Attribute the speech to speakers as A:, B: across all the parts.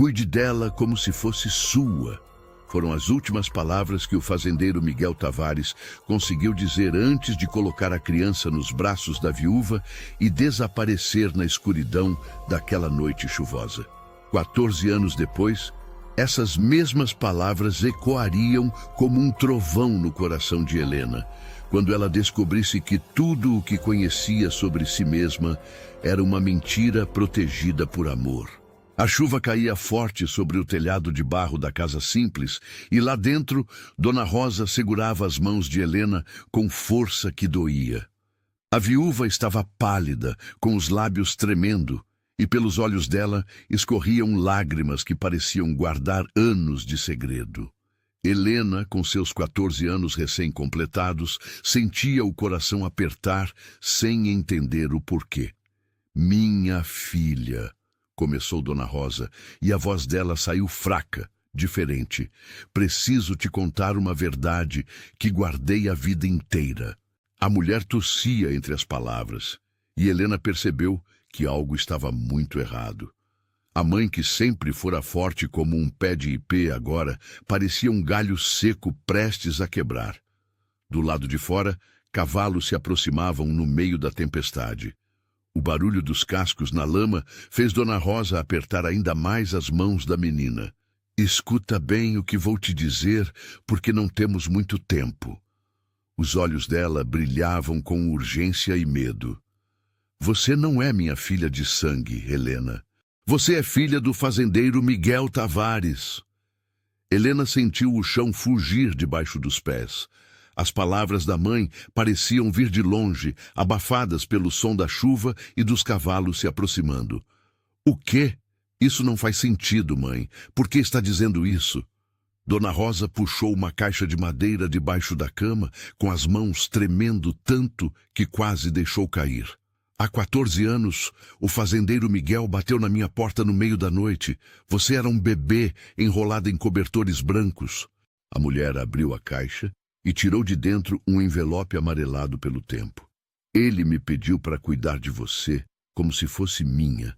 A: Cuide dela como se fosse sua. Foram as últimas palavras que o fazendeiro Miguel Tavares conseguiu dizer antes de colocar a criança nos braços da viúva e desaparecer na escuridão daquela noite chuvosa. 14 anos depois, essas mesmas palavras ecoariam como um trovão no coração de Helena, quando ela descobrisse que tudo o que conhecia sobre si mesma era uma mentira protegida por amor. A chuva caía forte sobre o telhado de barro da casa simples e lá dentro, Dona Rosa segurava as mãos de Helena com força que doía. A viúva estava pálida, com os lábios tremendo, e pelos olhos dela escorriam lágrimas que pareciam guardar anos de segredo. Helena, com seus 14 anos recém-completados, sentia o coração apertar sem entender o porquê. "Minha filha", começou Dona Rosa, e a voz dela saiu fraca, diferente. "Preciso te contar uma verdade que guardei a vida inteira." A mulher tossia entre as palavras, e Helena percebeu que algo estava muito errado. A mãe, que sempre fora forte como um pé de ipê, agora parecia um galho seco prestes a quebrar. Do lado de fora, cavalos se aproximavam no meio da tempestade. O barulho dos cascos na lama fez Dona Rosa apertar ainda mais as mãos da menina. "Escuta bem o que vou te dizer, porque não temos muito tempo." Os olhos dela brilhavam com urgência e medo. "Você não é minha filha de sangue, Helena. Você é filha do fazendeiro Miguel Tavares." Helena sentiu o chão fugir debaixo dos pés. As palavras da mãe pareciam vir de longe, abafadas pelo som da chuva e dos cavalos se aproximando. "O quê? Isso não faz sentido, mãe. Por que está dizendo isso?" Dona Rosa puxou uma caixa de madeira debaixo da cama, com as mãos tremendo tanto que quase deixou cair. "Há 14 anos, o fazendeiro Miguel bateu na minha porta no meio da noite. Você era um bebê enrolado em cobertores brancos." A mulher abriu a caixa e tirou de dentro um envelope amarelado pelo tempo. "Ele me pediu para cuidar de você como se fosse minha,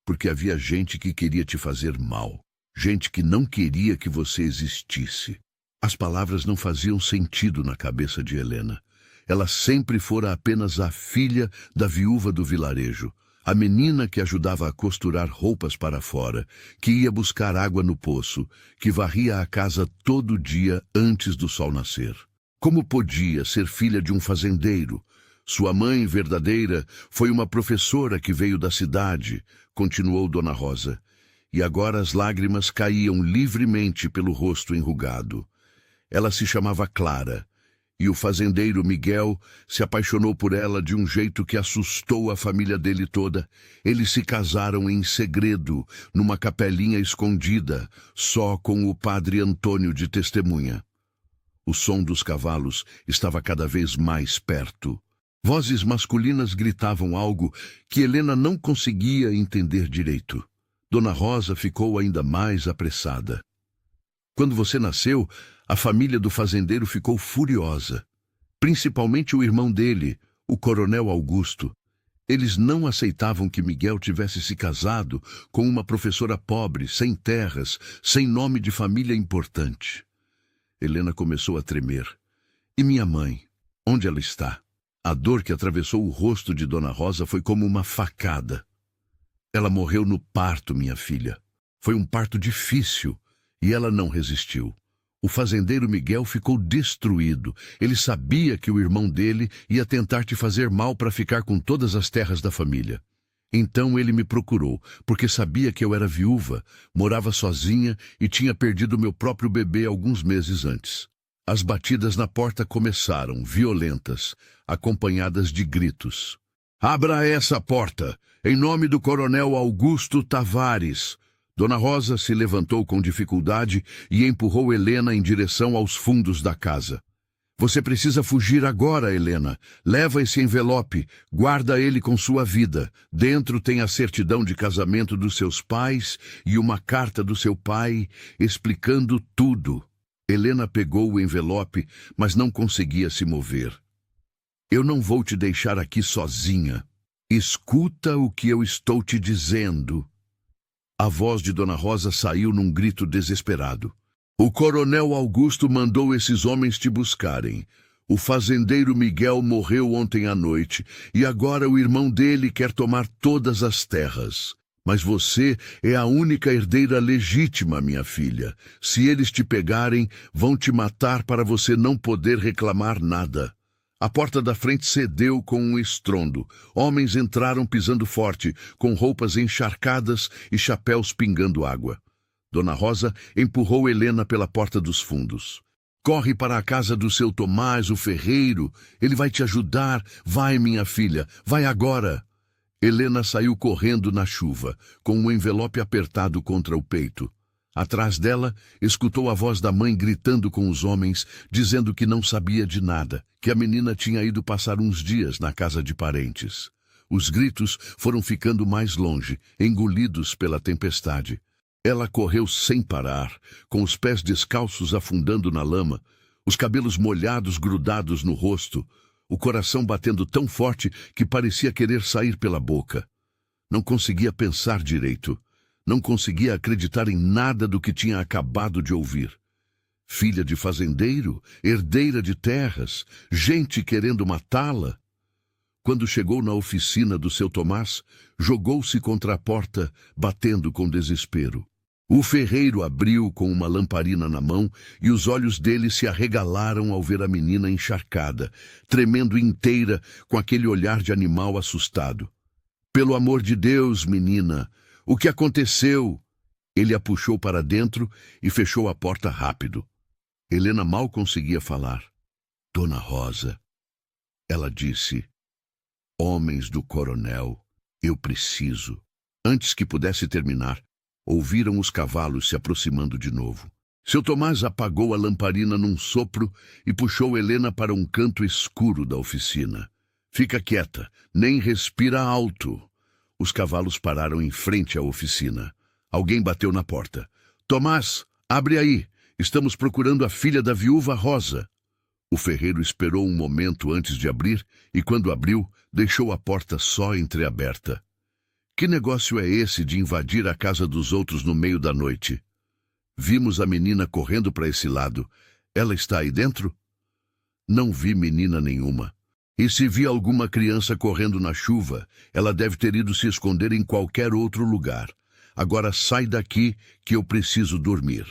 A: porque havia gente que queria te fazer mal, gente que não queria que você existisse." As palavras não faziam sentido na cabeça de Helena. Ela sempre fora apenas a filha da viúva do vilarejo, a menina que ajudava a costurar roupas para fora, que ia buscar água no poço, que varria a casa todo dia antes do sol nascer. Como podia ser filha de um fazendeiro? Sua mãe verdadeira foi uma professora que veio da cidade, continuou Dona Rosa, e agora as lágrimas caíam livremente pelo rosto enrugado. Ela se chamava Clara, e o fazendeiro Miguel se apaixonou por ela de um jeito que assustou a família dele toda. Eles se casaram em segredo, numa capelinha escondida, só com o padre Antônio de testemunha. O som dos cavalos estava cada vez mais perto. Vozes masculinas gritavam algo que Helena não conseguia entender direito. Dona Rosa ficou ainda mais apressada. "Quando você nasceu, a família do fazendeiro ficou furiosa. Principalmente o irmão dele, o coronel Augusto. Eles não aceitavam que Miguel tivesse se casado com uma professora pobre, sem terras, sem nome de família importante." Helena começou a tremer. "E minha mãe? Onde ela está?" A dor que atravessou o rosto de Dona Rosa foi como uma facada. "Ela morreu no parto, minha filha. Foi um parto difícil e ela não resistiu. O fazendeiro Miguel ficou destruído. Ele sabia que o irmão dele ia tentar te fazer mal para ficar com todas as terras da família. Então ele me procurou, porque sabia que eu era viúva, morava sozinha e tinha perdido meu próprio bebê alguns meses antes." As batidas na porta começaram, violentas, acompanhadas de gritos. "Abra essa porta, em nome do coronel Augusto Tavares." Dona Rosa se levantou com dificuldade e empurrou Helena em direção aos fundos da casa. "Você precisa fugir agora, Helena. Leva esse envelope, guarda ele com sua vida. Dentro tem a certidão de casamento dos seus pais e uma carta do seu pai explicando tudo." Helena pegou o envelope, mas não conseguia se mover. "Eu não vou te deixar aqui sozinha. Escuta o que eu estou te dizendo." A voz de Dona Rosa saiu num grito desesperado. O coronel Augusto mandou esses homens te buscarem. O fazendeiro Miguel morreu ontem à noite e agora o irmão dele quer tomar todas as terras. Mas você é a única herdeira legítima, minha filha. Se eles te pegarem, vão te matar para você não poder reclamar nada. A porta da frente cedeu com um estrondo. Homens entraram pisando forte, com roupas encharcadas e chapéus pingando água. Dona Rosa empurrou Helena pela porta dos fundos. Corre para a casa do seu Tomás, o ferreiro. Ele vai te ajudar. Vai, minha filha, vai agora. Helena saiu correndo na chuva, com um envelope apertado contra o peito. Atrás dela, escutou a voz da mãe gritando com os homens, dizendo que não sabia de nada, que a menina tinha ido passar uns dias na casa de parentes. Os gritos foram ficando mais longe, engolidos pela tempestade. Ela correu sem parar, com os pés descalços afundando na lama, os cabelos molhados grudados no rosto, o coração batendo tão forte que parecia querer sair pela boca. Não conseguia pensar direito. Não conseguia acreditar em nada do que tinha acabado de ouvir. Filha de fazendeiro, herdeira de terras, gente querendo matá-la. Quando chegou na oficina do seu Tomás, jogou-se contra a porta, batendo com desespero. O ferreiro abriu com uma lamparina na mão e os olhos dele se arregalaram ao ver a menina encharcada, tremendo inteira com aquele olhar de animal assustado. Pelo amor de Deus, menina, o que aconteceu? Ele a puxou para dentro e fechou a porta rápido. Helena mal conseguia falar. Dona Rosa, ela disse, homens do coronel, eu preciso. Antes que pudesse terminar, ouviram os cavalos se aproximando de novo. Seu Tomás apagou a lamparina num sopro e puxou Helena para um canto escuro da oficina. Fica quieta, nem respira alto. Os cavalos pararam em frente à oficina. Alguém bateu na porta. Tomás, abre aí. Estamos procurando a filha da viúva Rosa. O ferreiro esperou um momento antes de abrir e, quando abriu, deixou a porta só entreaberta. Que negócio é esse de invadir a casa dos outros no meio da noite? Vimos a menina correndo para esse lado. Ela está aí dentro? Não vi menina nenhuma. E se vi alguma criança correndo na chuva, ela deve ter ido se esconder em qualquer outro lugar. Agora sai daqui que eu preciso dormir.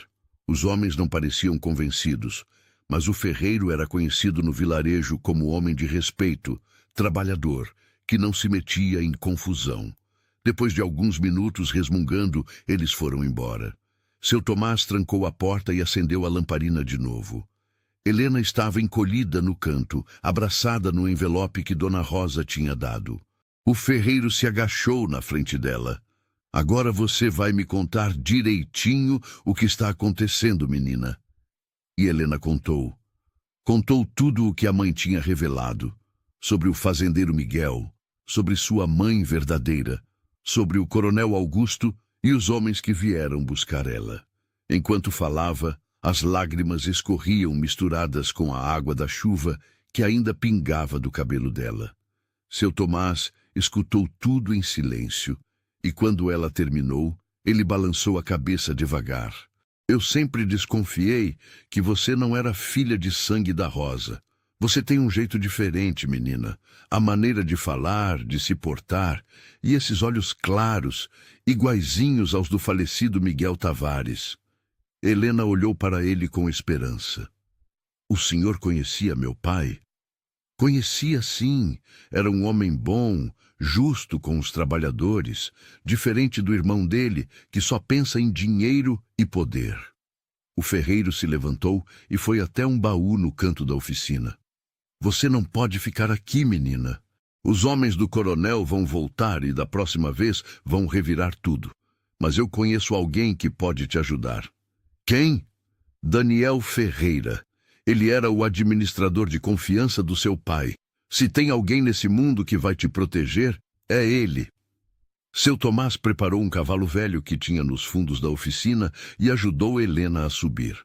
A: Os homens não pareciam convencidos, mas o ferreiro era conhecido no vilarejo como homem de respeito, trabalhador, que não se metia em confusão. Depois de alguns minutos resmungando, eles foram embora. Seu Tomás trancou a porta e acendeu a lamparina de novo. Helena estava encolhida no canto, abraçada no envelope que Dona Rosa tinha dado. O ferreiro se agachou na frente dela. Agora você vai me contar direitinho o que está acontecendo, menina. E Helena contou. Contou tudo o que a mãe tinha revelado. Sobre o fazendeiro Miguel, sobre sua mãe verdadeira, sobre o coronel Augusto e os homens que vieram buscar ela. Enquanto falava, as lágrimas escorriam misturadas com a água da chuva que ainda pingava do cabelo dela. Seu Tomás escutou tudo em silêncio, e quando ela terminou, ele balançou a cabeça devagar. Eu sempre desconfiei que você não era filha de sangue da Rosa. Você tem um jeito diferente, menina. A maneira de falar, de se portar, e esses olhos claros, iguaizinhos aos do falecido Miguel Tavares. Helena olhou para ele com esperança. O senhor conhecia meu pai? Conhecia, sim. Era um homem bom, justo com os trabalhadores, diferente do irmão dele, que só pensa em dinheiro e poder. O ferreiro se levantou e foi até um baú no canto da oficina. Você não pode ficar aqui, menina. Os homens do coronel vão voltar e da próxima vez vão revirar tudo. Mas eu conheço alguém que pode te ajudar. Quem? Daniel Ferreira. Ele era o administrador de confiança do seu pai. Se tem alguém nesse mundo que vai te proteger, é ele. Seu Tomás preparou um cavalo velho que tinha nos fundos da oficina e ajudou Helena a subir.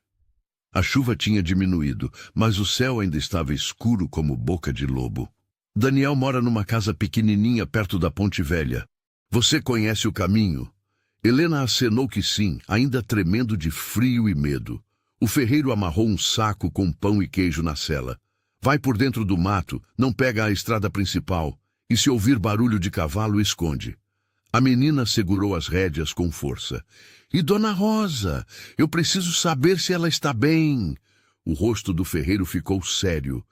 A: A chuva tinha diminuído, mas o céu ainda estava escuro como boca de lobo. Daniel mora numa casa pequenininha perto da Ponte Velha. Você conhece o caminho? Helena acenou que sim, ainda tremendo de frio e medo. O ferreiro amarrou um saco com pão e queijo na sela. Vai por dentro do mato, não pega a estrada principal, e se ouvir barulho de cavalo, esconde. A menina segurou as rédeas com força. E Dona Rosa? Eu preciso saber se ela está bem. O rosto do ferreiro ficou sério.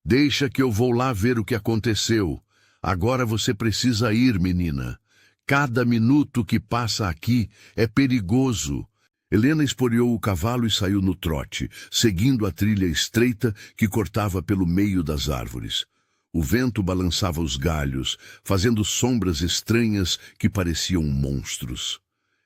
A: Deixa que eu vou lá ver o que aconteceu. Agora você precisa ir, menina. Cada minuto que passa aqui é perigoso. Helena esporeou o cavalo e saiu no trote, seguindo a trilha estreita que cortava pelo meio das árvores. O vento balançava os galhos, fazendo sombras estranhas que pareciam monstros.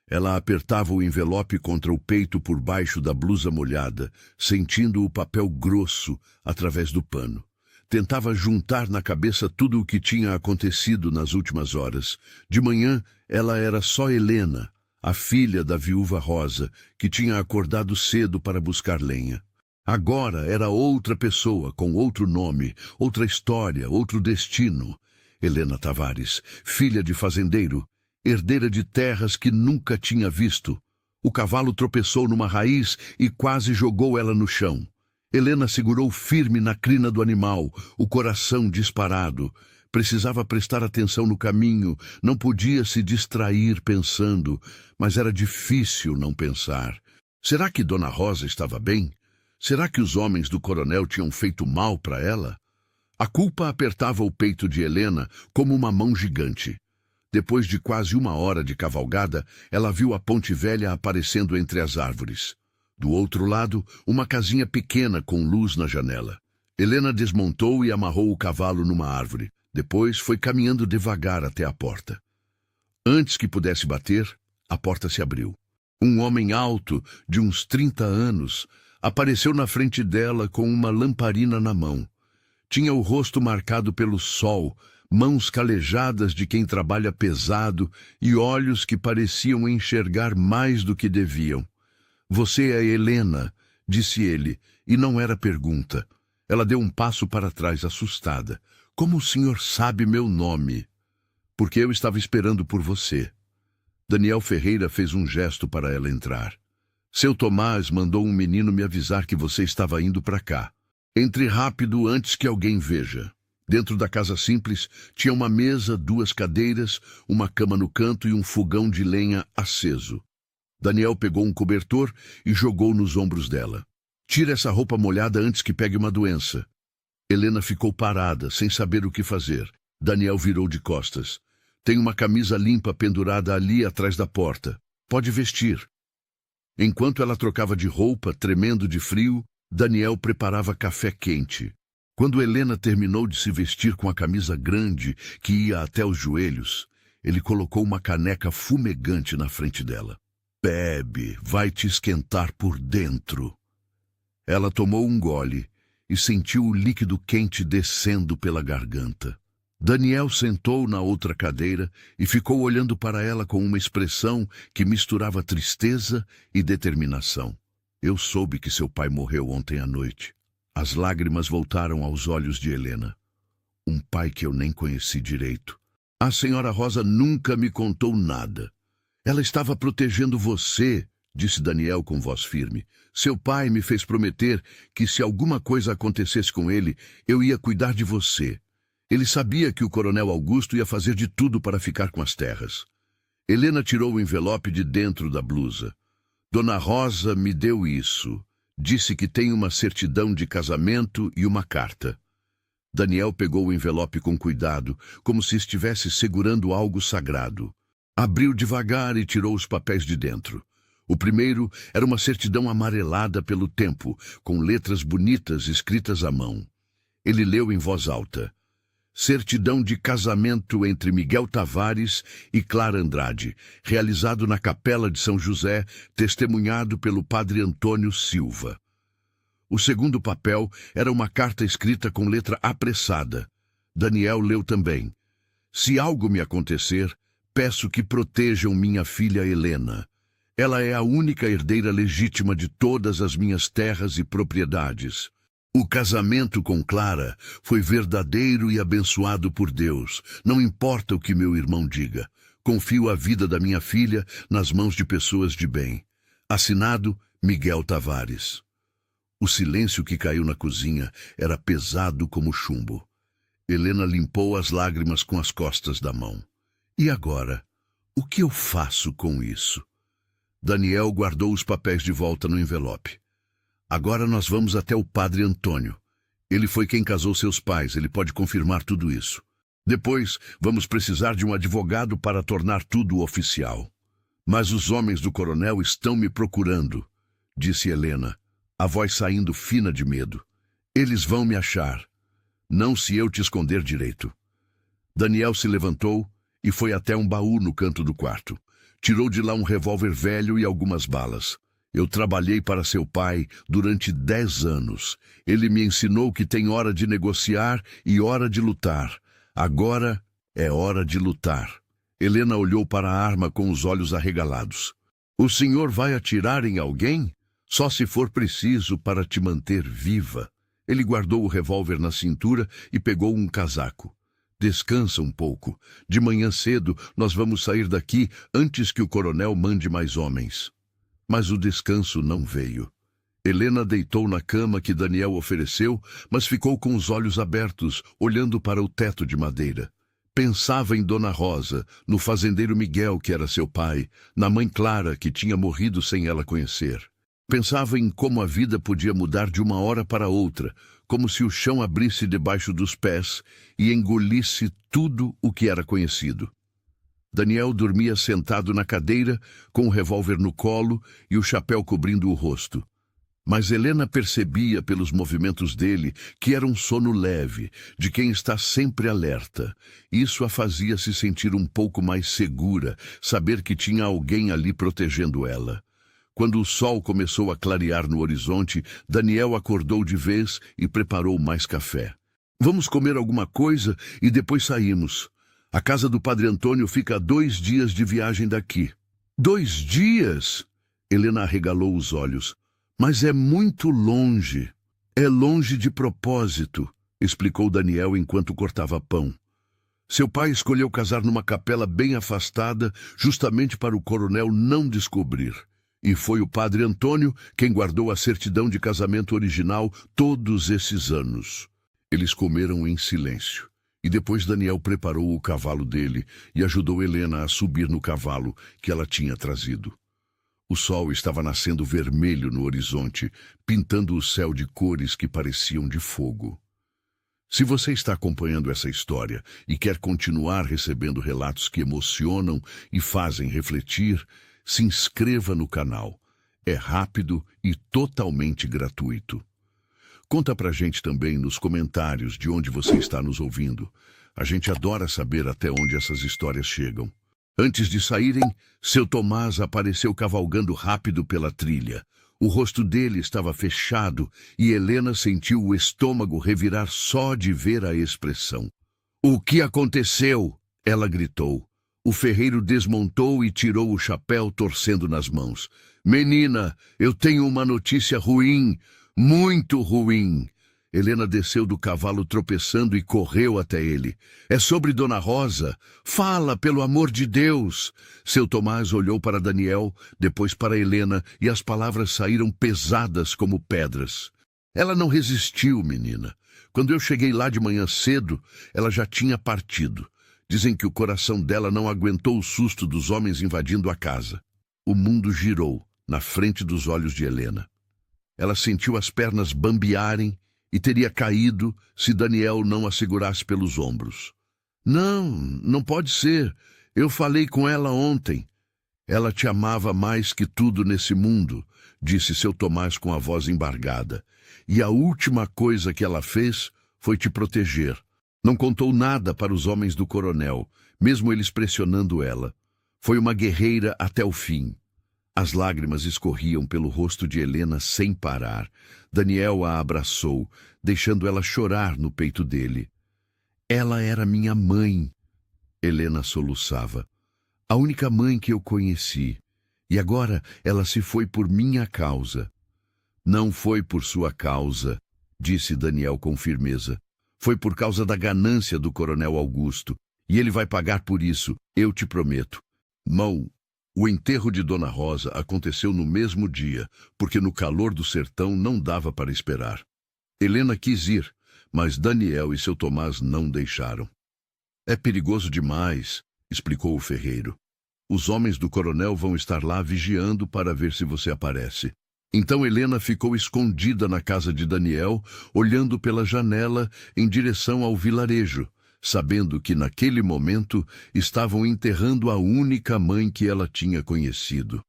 A: Ela apertava o envelope contra o peito por baixo da blusa molhada, sentindo o papel grosso através do pano. Tentava juntar na cabeça tudo o que tinha acontecido nas últimas horas. De manhã, ela era só Helena, a filha da viúva Rosa, que tinha acordado cedo para buscar lenha. Agora era outra pessoa, com outro nome, outra história, outro destino. Helena Tavares, filha de fazendeiro, herdeira de terras que nunca tinha visto. O cavalo tropeçou numa raiz e quase jogou ela no chão. Helena segurou firme na crina do animal, o coração disparado. Precisava prestar atenção no caminho, não podia se distrair pensando, mas era difícil não pensar. Será que Dona Rosa estava bem? Será que os homens do coronel tinham feito mal para ela? A culpa apertava o peito de Helena como uma mão gigante. Depois de quase 1 hora de cavalgada, ela viu a Ponte Velha aparecendo entre as árvores. Do outro lado, uma casinha pequena com luz na janela. Helena desmontou e amarrou o cavalo numa árvore. Depois foi caminhando devagar até a porta. Antes que pudesse bater, a porta se abriu. Um homem alto, de uns 30 anos, apareceu na frente dela com uma lamparina na mão. Tinha o rosto marcado pelo sol, mãos calejadas de quem trabalha pesado e olhos que pareciam enxergar mais do que deviam. Você é Helena, disse ele, e não era pergunta. Ela deu um passo para trás, assustada. Como o senhor sabe meu nome? Porque eu estava esperando por você. Daniel Ferreira fez um gesto para ela entrar. Seu Tomás mandou um menino me avisar que você estava indo para cá. Entre rápido antes que alguém veja. Dentro da casa simples tinha uma mesa, 2 cadeiras, uma cama no canto e um fogão de lenha aceso. Daniel pegou um cobertor e jogou nos ombros dela. Tira essa roupa molhada antes que pegue uma doença. Helena ficou parada, sem saber o que fazer. Daniel virou de costas. Tem uma camisa limpa pendurada ali atrás da porta. Pode vestir. Enquanto ela trocava de roupa, tremendo de frio, Daniel preparava café quente. Quando Helena terminou de se vestir com a camisa grande que ia até os joelhos, ele colocou uma caneca fumegante na frente dela. Bebe, vai te esquentar por dentro. Ela tomou um gole e sentiu o líquido quente descendo pela garganta. Daniel sentou na outra cadeira e ficou olhando para ela com uma expressão que misturava tristeza e determinação. Eu soube que seu pai morreu ontem à noite. As lágrimas voltaram aos olhos de Helena. Um pai que eu nem conheci direito. A senhora Rosa nunca me contou nada. Ela estava protegendo você, disse Daniel com voz firme. Seu pai me fez prometer que se alguma coisa acontecesse com ele, eu ia cuidar de você. Ele sabia que o coronel Augusto ia fazer de tudo para ficar com as terras. Helena tirou o envelope de dentro da blusa. Dona Rosa me deu isso. Disse que tem uma certidão de casamento e uma carta. Daniel pegou o envelope com cuidado, como se estivesse segurando algo sagrado. Abriu devagar e tirou os papéis de dentro. O primeiro era uma certidão amarelada pelo tempo, com letras bonitas escritas à mão. Ele leu em voz alta. Certidão de casamento entre Miguel Tavares e Clara Andrade, realizado na Capela de São José, testemunhado pelo padre Antônio Silva. O segundo papel era uma carta escrita com letra apressada. Daniel leu também. Se algo me acontecer, peço que protejam minha filha Helena. Ela é a única herdeira legítima de todas as minhas terras e propriedades. O casamento com Clara foi verdadeiro e abençoado por Deus. Não importa o que meu irmão diga. Confio a vida da minha filha nas mãos de pessoas de bem. Assinado Miguel Tavares. O silêncio que caiu na cozinha era pesado como chumbo. Helena limpou as lágrimas com as costas da mão. E agora? O que eu faço com isso? Daniel guardou os papéis de volta no envelope. Agora nós vamos até o padre Antônio. Ele foi quem casou seus pais, ele pode confirmar tudo isso. Depois, vamos precisar de um advogado para tornar tudo oficial. Mas os homens do coronel estão me procurando, disse Helena, a voz saindo fina de medo. Eles vão me achar. Não se eu te esconder direito. Daniel se levantou e foi até um baú no canto do quarto. Tirou de lá um revólver velho e algumas balas. Eu trabalhei para seu pai durante 10 anos. Ele me ensinou que tem hora de negociar e hora de lutar. Agora é hora de lutar. Helena olhou para a arma com os olhos arregalados. O senhor vai atirar em alguém? Só se for preciso para te manter viva. Ele guardou o revólver na cintura e pegou um casaco. Descansa um pouco. De manhã cedo nós vamos sair daqui antes que o coronel mande mais homens. Mas o descanso não veio. Helena deitou na cama que Daniel ofereceu, mas ficou com os olhos abertos, olhando para o teto de madeira. Pensava em Dona Rosa, no fazendeiro Miguel, que era seu pai, na mãe Clara, que tinha morrido sem ela conhecer. Pensava em como a vida podia mudar de uma hora para outra, como se o chão abrisse debaixo dos pés e engolisse tudo o que era conhecido. Daniel dormia sentado na cadeira, com o revólver no colo e o chapéu cobrindo o rosto. Mas Helena percebia pelos movimentos dele que era um sono leve, de quem está sempre alerta. Isso a fazia se sentir um pouco mais segura, saber que tinha alguém ali protegendo ela. Quando o sol começou a clarear no horizonte, Daniel acordou de vez e preparou mais café. Vamos comer alguma coisa e depois saímos. A casa do Padre Antônio fica a 2 dias de viagem daqui. 2 dias? Helena arregalou os olhos. Mas é muito longe. É longe de propósito, explicou Daniel enquanto cortava pão. Seu pai escolheu casar numa capela bem afastada, justamente para o coronel não descobrir. E foi o Padre Antônio quem guardou a certidão de casamento original todos esses anos. Eles comeram em silêncio. E depois Daniel preparou o cavalo dele e ajudou Helena a subir no cavalo que ela tinha trazido. O sol estava nascendo vermelho no horizonte, pintando o céu de cores que pareciam de fogo. Se você está acompanhando essa história e quer continuar recebendo relatos que emocionam e fazem refletir, se inscreva no canal. É rápido e totalmente gratuito. Conta pra gente também nos comentários de onde você está nos ouvindo. A gente adora saber até onde essas histórias chegam. Antes de saírem, seu Tomás apareceu cavalgando rápido pela trilha. O rosto dele estava fechado e Helena sentiu o estômago revirar só de ver a expressão. "O que aconteceu?" ela gritou. O ferreiro desmontou e tirou o chapéu, torcendo nas mãos. "Menina, eu tenho uma notícia ruim, muito ruim." Helena desceu do cavalo tropeçando e correu até ele. "É sobre Dona Rosa. Fala, pelo amor de Deus." Seu Tomás olhou para Daniel, depois para Helena, e as palavras saíram pesadas como pedras. "Ela não resistiu, menina. Quando eu cheguei lá de manhã cedo, ela já tinha partido. Dizem que o coração dela não aguentou o susto dos homens invadindo a casa." O mundo girou na frente dos olhos de Helena. Ela sentiu as pernas bambearem e teria caído se Daniel não a segurasse pelos ombros. Não, não pode ser. Eu falei com ela ontem." "Ela te amava mais que tudo nesse mundo", disse seu Tomás com a voz embargada. "E a última coisa que ela fez foi te proteger. Não contou nada para os homens do coronel, mesmo eles pressionando ela. Foi uma guerreira até o fim." As lágrimas escorriam pelo rosto de Helena sem parar. Daniel a abraçou, deixando ela chorar no peito dele. "Ela era minha mãe." Helena soluçava. "A única mãe que eu conheci. E agora ela se foi por minha causa." "Não foi por sua causa", disse Daniel com firmeza. "Foi por causa da ganância do coronel Augusto. E ele vai pagar por isso, eu te prometo. Mão, o enterro de Dona Rosa aconteceu no mesmo dia, porque no calor do sertão não dava para esperar. Helena quis ir, mas Daniel e seu Tomás não deixaram. É perigoso demais, explicou o ferreiro. Os homens do coronel vão estar lá vigiando para ver se você aparece. Então Helena ficou escondida na casa de Daniel, olhando pela janela em direção ao vilarejo, sabendo que naquele momento estavam enterrando a única mãe que ela tinha conhecido.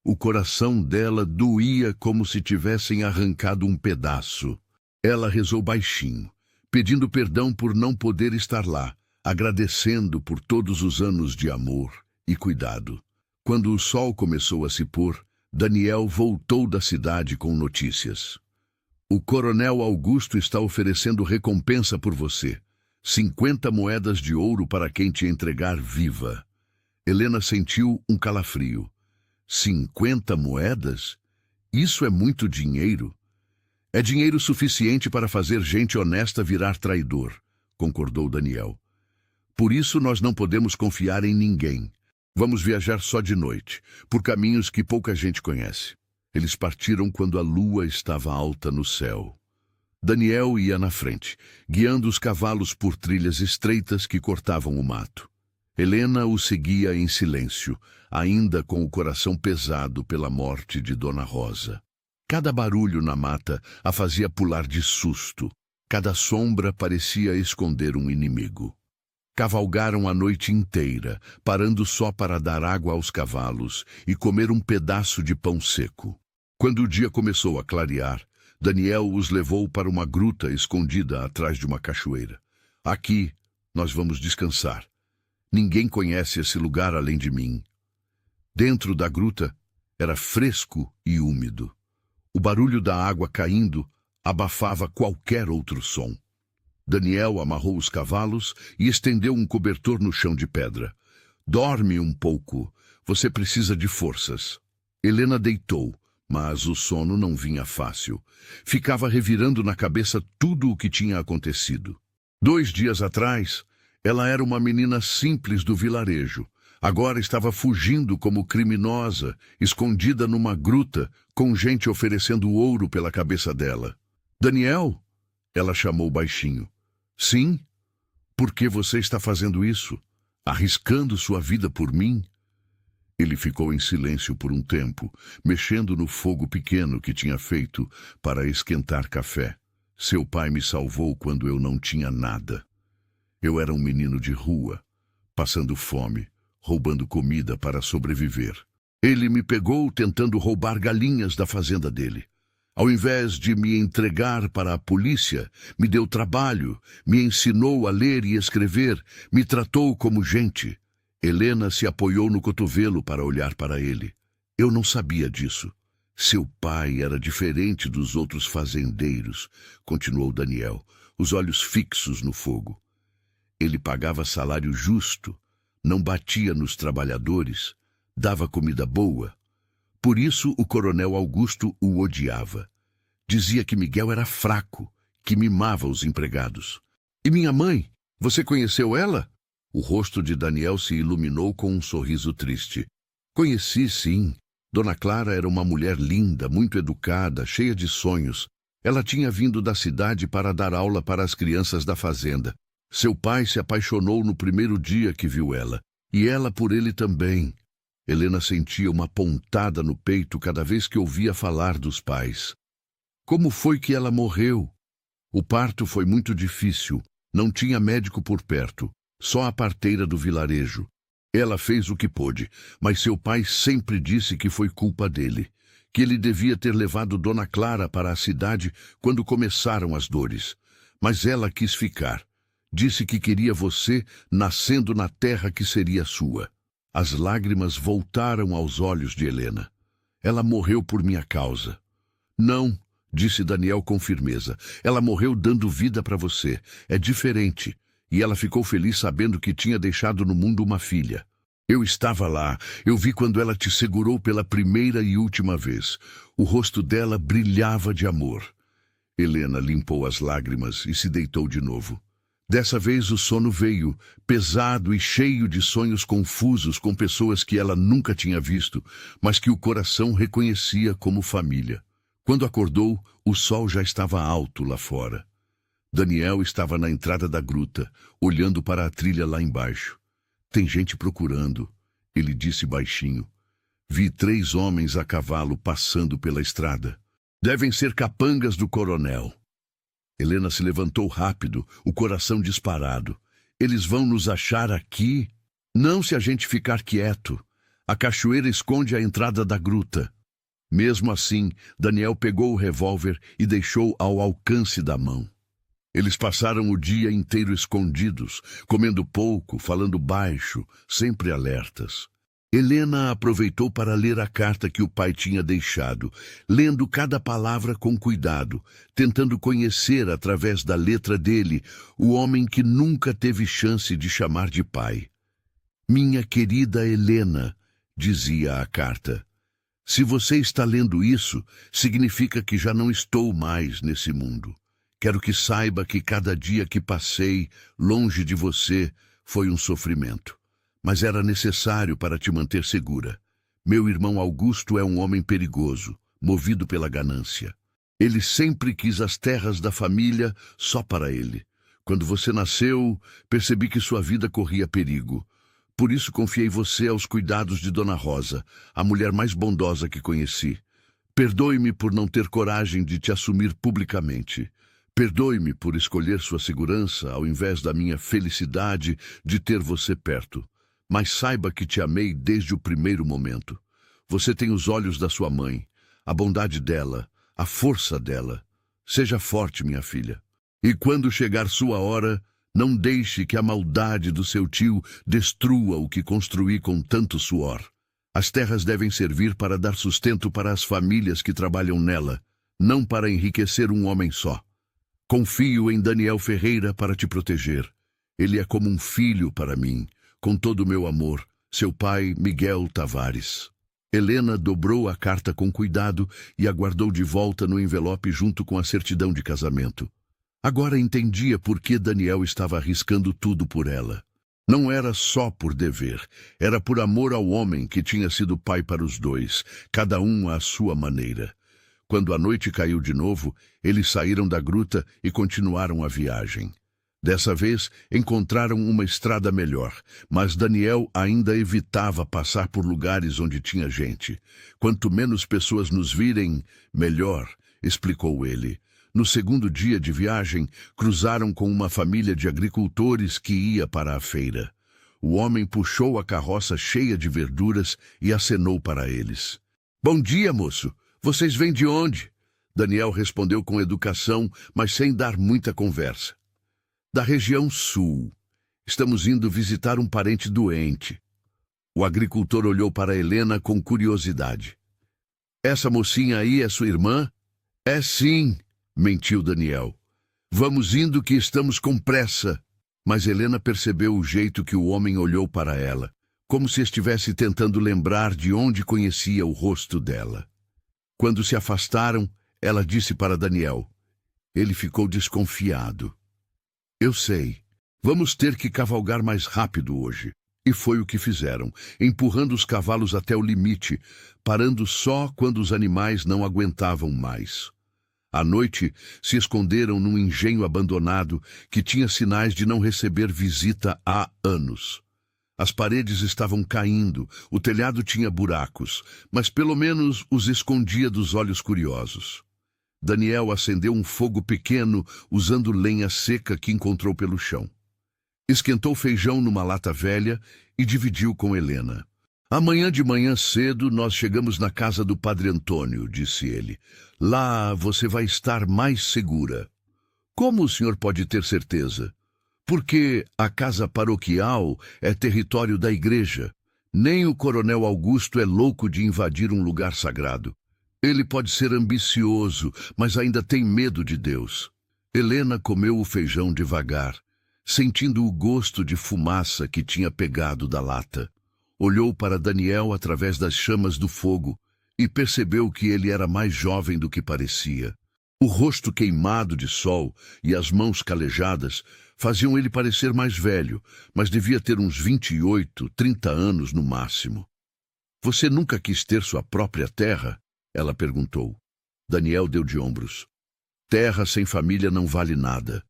A: O coração dela doía como se tivessem arrancado um pedaço. Ela rezou baixinho, pedindo perdão por não poder estar lá, agradecendo por todos os anos de amor e cuidado. Quando o sol começou a se pôr, Daniel voltou da cidade com notícias. O coronel Augusto está oferecendo recompensa por você. 50 moedas de ouro para quem te entregar viva. Helena sentiu um calafrio. 50 moedas? Isso é muito dinheiro. É dinheiro suficiente para fazer gente honesta virar traidor, concordou Daniel. Por isso nós não podemos confiar em ninguém. Vamos viajar só de noite, por caminhos que pouca gente conhece. Eles partiram quando a lua estava alta no céu. Daniel ia na frente, guiando os cavalos por trilhas estreitas que cortavam o mato. Helena o seguia em silêncio, ainda com o coração pesado pela morte de Dona Rosa. Cada barulho na mata a fazia pular de susto. Cada sombra parecia esconder um inimigo. Cavalgaram a noite inteira, parando só para dar água aos cavalos e comer um pedaço de pão seco. Quando o dia começou a clarear, Daniel os levou para uma gruta escondida atrás de uma cachoeira. Aqui nós vamos descansar. Ninguém conhece esse lugar além de mim. Dentro da gruta era fresco e úmido. O barulho da água caindo abafava qualquer outro som. Daniel amarrou os cavalos e estendeu um cobertor no chão de pedra. Dorme um pouco, você precisa de forças. Helena deitou, mas o sono não vinha fácil. Ficava revirando na cabeça tudo o que tinha acontecido. 2 dias atrás, ela era uma menina simples do vilarejo. Agora estava fugindo como criminosa, escondida numa gruta, com gente oferecendo ouro pela cabeça dela. Daniel? Ela chamou baixinho. Sim? Por que você está fazendo isso? Arriscando sua vida por mim? Ele ficou em silêncio por um tempo, mexendo no fogo pequeno que tinha feito para esquentar café. Seu pai me salvou quando eu não tinha nada. Eu era um menino de rua, passando fome, roubando comida para sobreviver. Ele me pegou tentando roubar galinhas da fazenda dele. Ao invés de me entregar para a polícia, me deu trabalho, me ensinou a ler e escrever, me tratou como gente. Helena se apoiou no cotovelo para olhar para ele. Eu não sabia disso. Seu pai era diferente dos outros fazendeiros, continuou Daniel, os olhos fixos no fogo. Ele pagava salário justo, não batia nos trabalhadores, dava comida boa. Por isso o coronel Augusto o odiava. Dizia que Miguel era fraco, que mimava os empregados. E minha mãe? Você conheceu ela? O rosto de Daniel se iluminou com um sorriso triste. Conheci, sim. Dona Clara era uma mulher linda, muito educada, cheia de sonhos. Ela tinha vindo da cidade para dar aula para as crianças da fazenda. Seu pai se apaixonou no primeiro dia que viu ela, e ela por ele também. Helena sentia uma pontada no peito cada vez que ouvia falar dos pais. Como foi que ela morreu? O parto foi muito difícil, não tinha médico por perto, só a parteira do vilarejo. Ela fez o que pôde, mas seu pai sempre disse que foi culpa dele, que ele devia ter levado Dona Clara para a cidade quando começaram as dores. Mas ela quis ficar. Disse que queria você nascendo na terra que seria sua. As lágrimas voltaram aos olhos de Helena. Ela morreu por minha causa. Não, disse Daniel com firmeza. Ela morreu dando vida para você. É diferente. E ela ficou feliz sabendo que tinha deixado no mundo uma filha. Eu estava lá. Eu vi quando ela te segurou pela primeira e última vez. O rosto dela brilhava de amor. Helena limpou as lágrimas e se deitou de novo. Dessa vez o sono veio, pesado e cheio de sonhos confusos com pessoas que ela nunca tinha visto, mas que o coração reconhecia como família. Quando acordou, o sol já estava alto lá fora. Daniel estava na entrada da gruta, olhando para a trilha lá embaixo. Tem gente procurando, ele disse baixinho. Vi 3 homens a cavalo passando pela estrada. Devem ser capangas do coronel. Helena se levantou rápido, o coração disparado. Eles vão nos achar aqui? Não se a gente ficar quieto. A cachoeira esconde a entrada da gruta. Mesmo assim, Daniel pegou o revólver e deixou ao alcance da mão. Eles passaram o dia inteiro escondidos, comendo pouco, falando baixo, sempre alertas. Helena aproveitou para ler a carta que o pai tinha deixado, lendo cada palavra com cuidado, tentando conhecer através da letra dele o homem que nunca teve chance de chamar de pai. Minha querida Helena, dizia a carta, se você está lendo isso, significa que já não estou mais nesse mundo. Quero que saiba que cada dia que passei longe de você foi um sofrimento. Mas era necessário para te manter segura. Meu irmão Augusto é um homem perigoso, movido pela ganância. Ele sempre quis as terras da família só para ele. Quando você nasceu, percebi que sua vida corria perigo. Por isso confiei você aos cuidados de Dona Rosa, a mulher mais bondosa que conheci. Perdoe-me por não ter coragem de te assumir publicamente. Perdoe-me por escolher sua segurança ao invés da minha felicidade de ter você perto. Mas saiba que te amei desde o primeiro momento. Você tem os olhos da sua mãe, a bondade dela, a força dela. Seja forte, minha filha. E quando chegar sua hora, não deixe que a maldade do seu tio destrua o que construí com tanto suor. As terras devem servir para dar sustento para as famílias que trabalham nela, não para enriquecer um homem só. Confio em Daniel Ferreira para te proteger. Ele é como um filho para mim. Com todo o meu amor, seu pai, Miguel Tavares. Helena dobrou a carta com cuidado e a guardou de volta no envelope junto com a certidão de casamento. Agora entendia por que Daniel estava arriscando tudo por ela. Não era só por dever, era por amor ao homem que tinha sido pai para os dois, cada um à sua maneira. Quando a noite caiu de novo, eles saíram da gruta e continuaram a viagem. Dessa vez, encontraram uma estrada melhor, mas Daniel ainda evitava passar por lugares onde tinha gente. Quanto menos pessoas nos virem, melhor, explicou ele. No segundo dia de viagem, cruzaram com uma família de agricultores que ia para a feira. O homem puxou a carroça cheia de verduras e acenou para eles. Bom dia, moço. Vocês vêm de onde? Daniel respondeu com educação, mas sem dar muita conversa. Da região sul. Estamos indo visitar um parente doente. O agricultor olhou para Helena com curiosidade. Essa mocinha aí é sua irmã? É sim, mentiu Daniel. Vamos indo que estamos com pressa. Mas Helena percebeu o jeito que o homem olhou para ela, como se estivesse tentando lembrar de onde conhecia o rosto dela. Quando se afastaram, ela disse para Daniel. Ele ficou desconfiado. Eu sei. Vamos ter que cavalgar mais rápido hoje. E foi o que fizeram, empurrando os cavalos até o limite, parando só quando os animais não aguentavam mais. À noite, se esconderam num engenho abandonado que tinha sinais de não receber visita há anos. As paredes estavam caindo, o telhado tinha buracos, mas pelo menos os escondia dos olhos curiosos. Daniel acendeu um fogo pequeno usando lenha seca que encontrou pelo chão. Esquentou feijão numa lata velha e dividiu com Helena. Amanhã de manhã cedo nós chegamos na casa do Padre Antônio, disse ele. Lá você vai estar mais segura. Como o senhor pode ter certeza? Porque a casa paroquial é território da igreja. Nem o coronel Augusto é louco de invadir um lugar sagrado. Ele pode ser ambicioso, mas ainda tem medo de Deus. Helena comeu o feijão devagar, sentindo o gosto de fumaça que tinha pegado da lata. Olhou para Daniel através das chamas do fogo e percebeu que ele era mais jovem do que parecia. O rosto queimado de sol e as mãos calejadas Faziam ele parecer mais velho, mas devia ter uns 28, 30 anos no máximo. Você nunca quis ter sua própria terra? Ela perguntou. Daniel deu de ombros. Terra sem família não vale nada.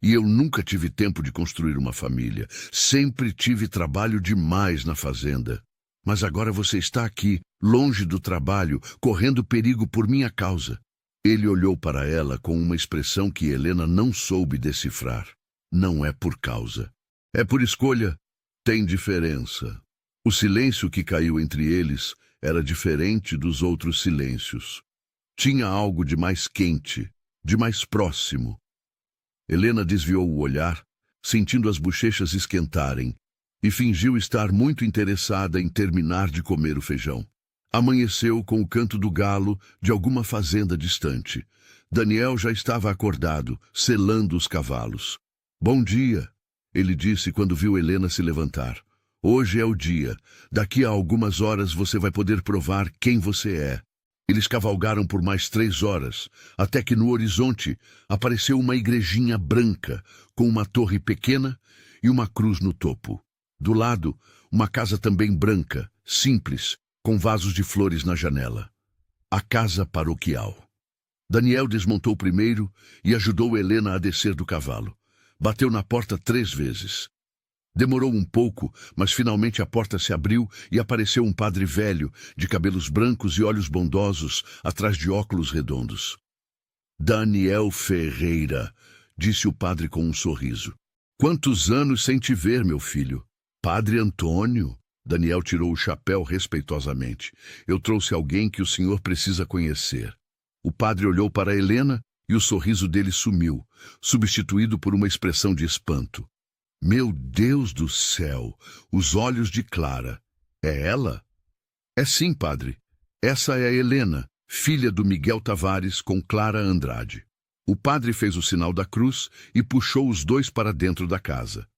A: E eu nunca tive tempo de construir uma família. Sempre tive trabalho demais na fazenda. Mas agora você está aqui, longe do trabalho, correndo perigo por minha causa. Ele olhou para ela com uma expressão que Helena não soube decifrar. Não é por causa. É por escolha. Tem diferença. O silêncio que caiu entre eles era diferente dos outros silêncios. Tinha algo de mais quente, de mais próximo. Helena desviou o olhar, sentindo as bochechas esquentarem, e fingiu estar muito interessada em terminar de comer o feijão. Amanheceu com o canto do galo de alguma fazenda distante. Daniel já estava acordado, selando os cavalos. Bom dia, ele disse quando viu Helena se levantar. Hoje é o dia. Daqui a algumas horas você vai poder provar quem você é. Eles cavalgaram por mais 3 horas, até que no horizonte apareceu uma igrejinha branca, com uma torre pequena e uma cruz no topo. Do lado, uma casa também branca, simples, com vasos de flores na janela. A casa paroquial. Daniel desmontou primeiro e ajudou Helena a descer do cavalo. Bateu na porta 3 vezes. Demorou um pouco, mas finalmente a porta se abriu e apareceu um padre velho, de cabelos brancos e olhos bondosos, atrás de óculos redondos. Daniel Ferreira, disse o padre com um sorriso. Quantos anos sem te ver, meu filho? Padre Antônio? Daniel tirou o chapéu respeitosamente. Eu trouxe alguém que o senhor precisa conhecer. O padre olhou para Helena e o sorriso dele sumiu, substituído por uma expressão de espanto. Meu Deus do céu! Os olhos de Clara. É ela? É sim, padre. Essa é a Helena, filha do Miguel Tavares com Clara Andrade. O padre fez o sinal da cruz e puxou os dois para dentro da casa.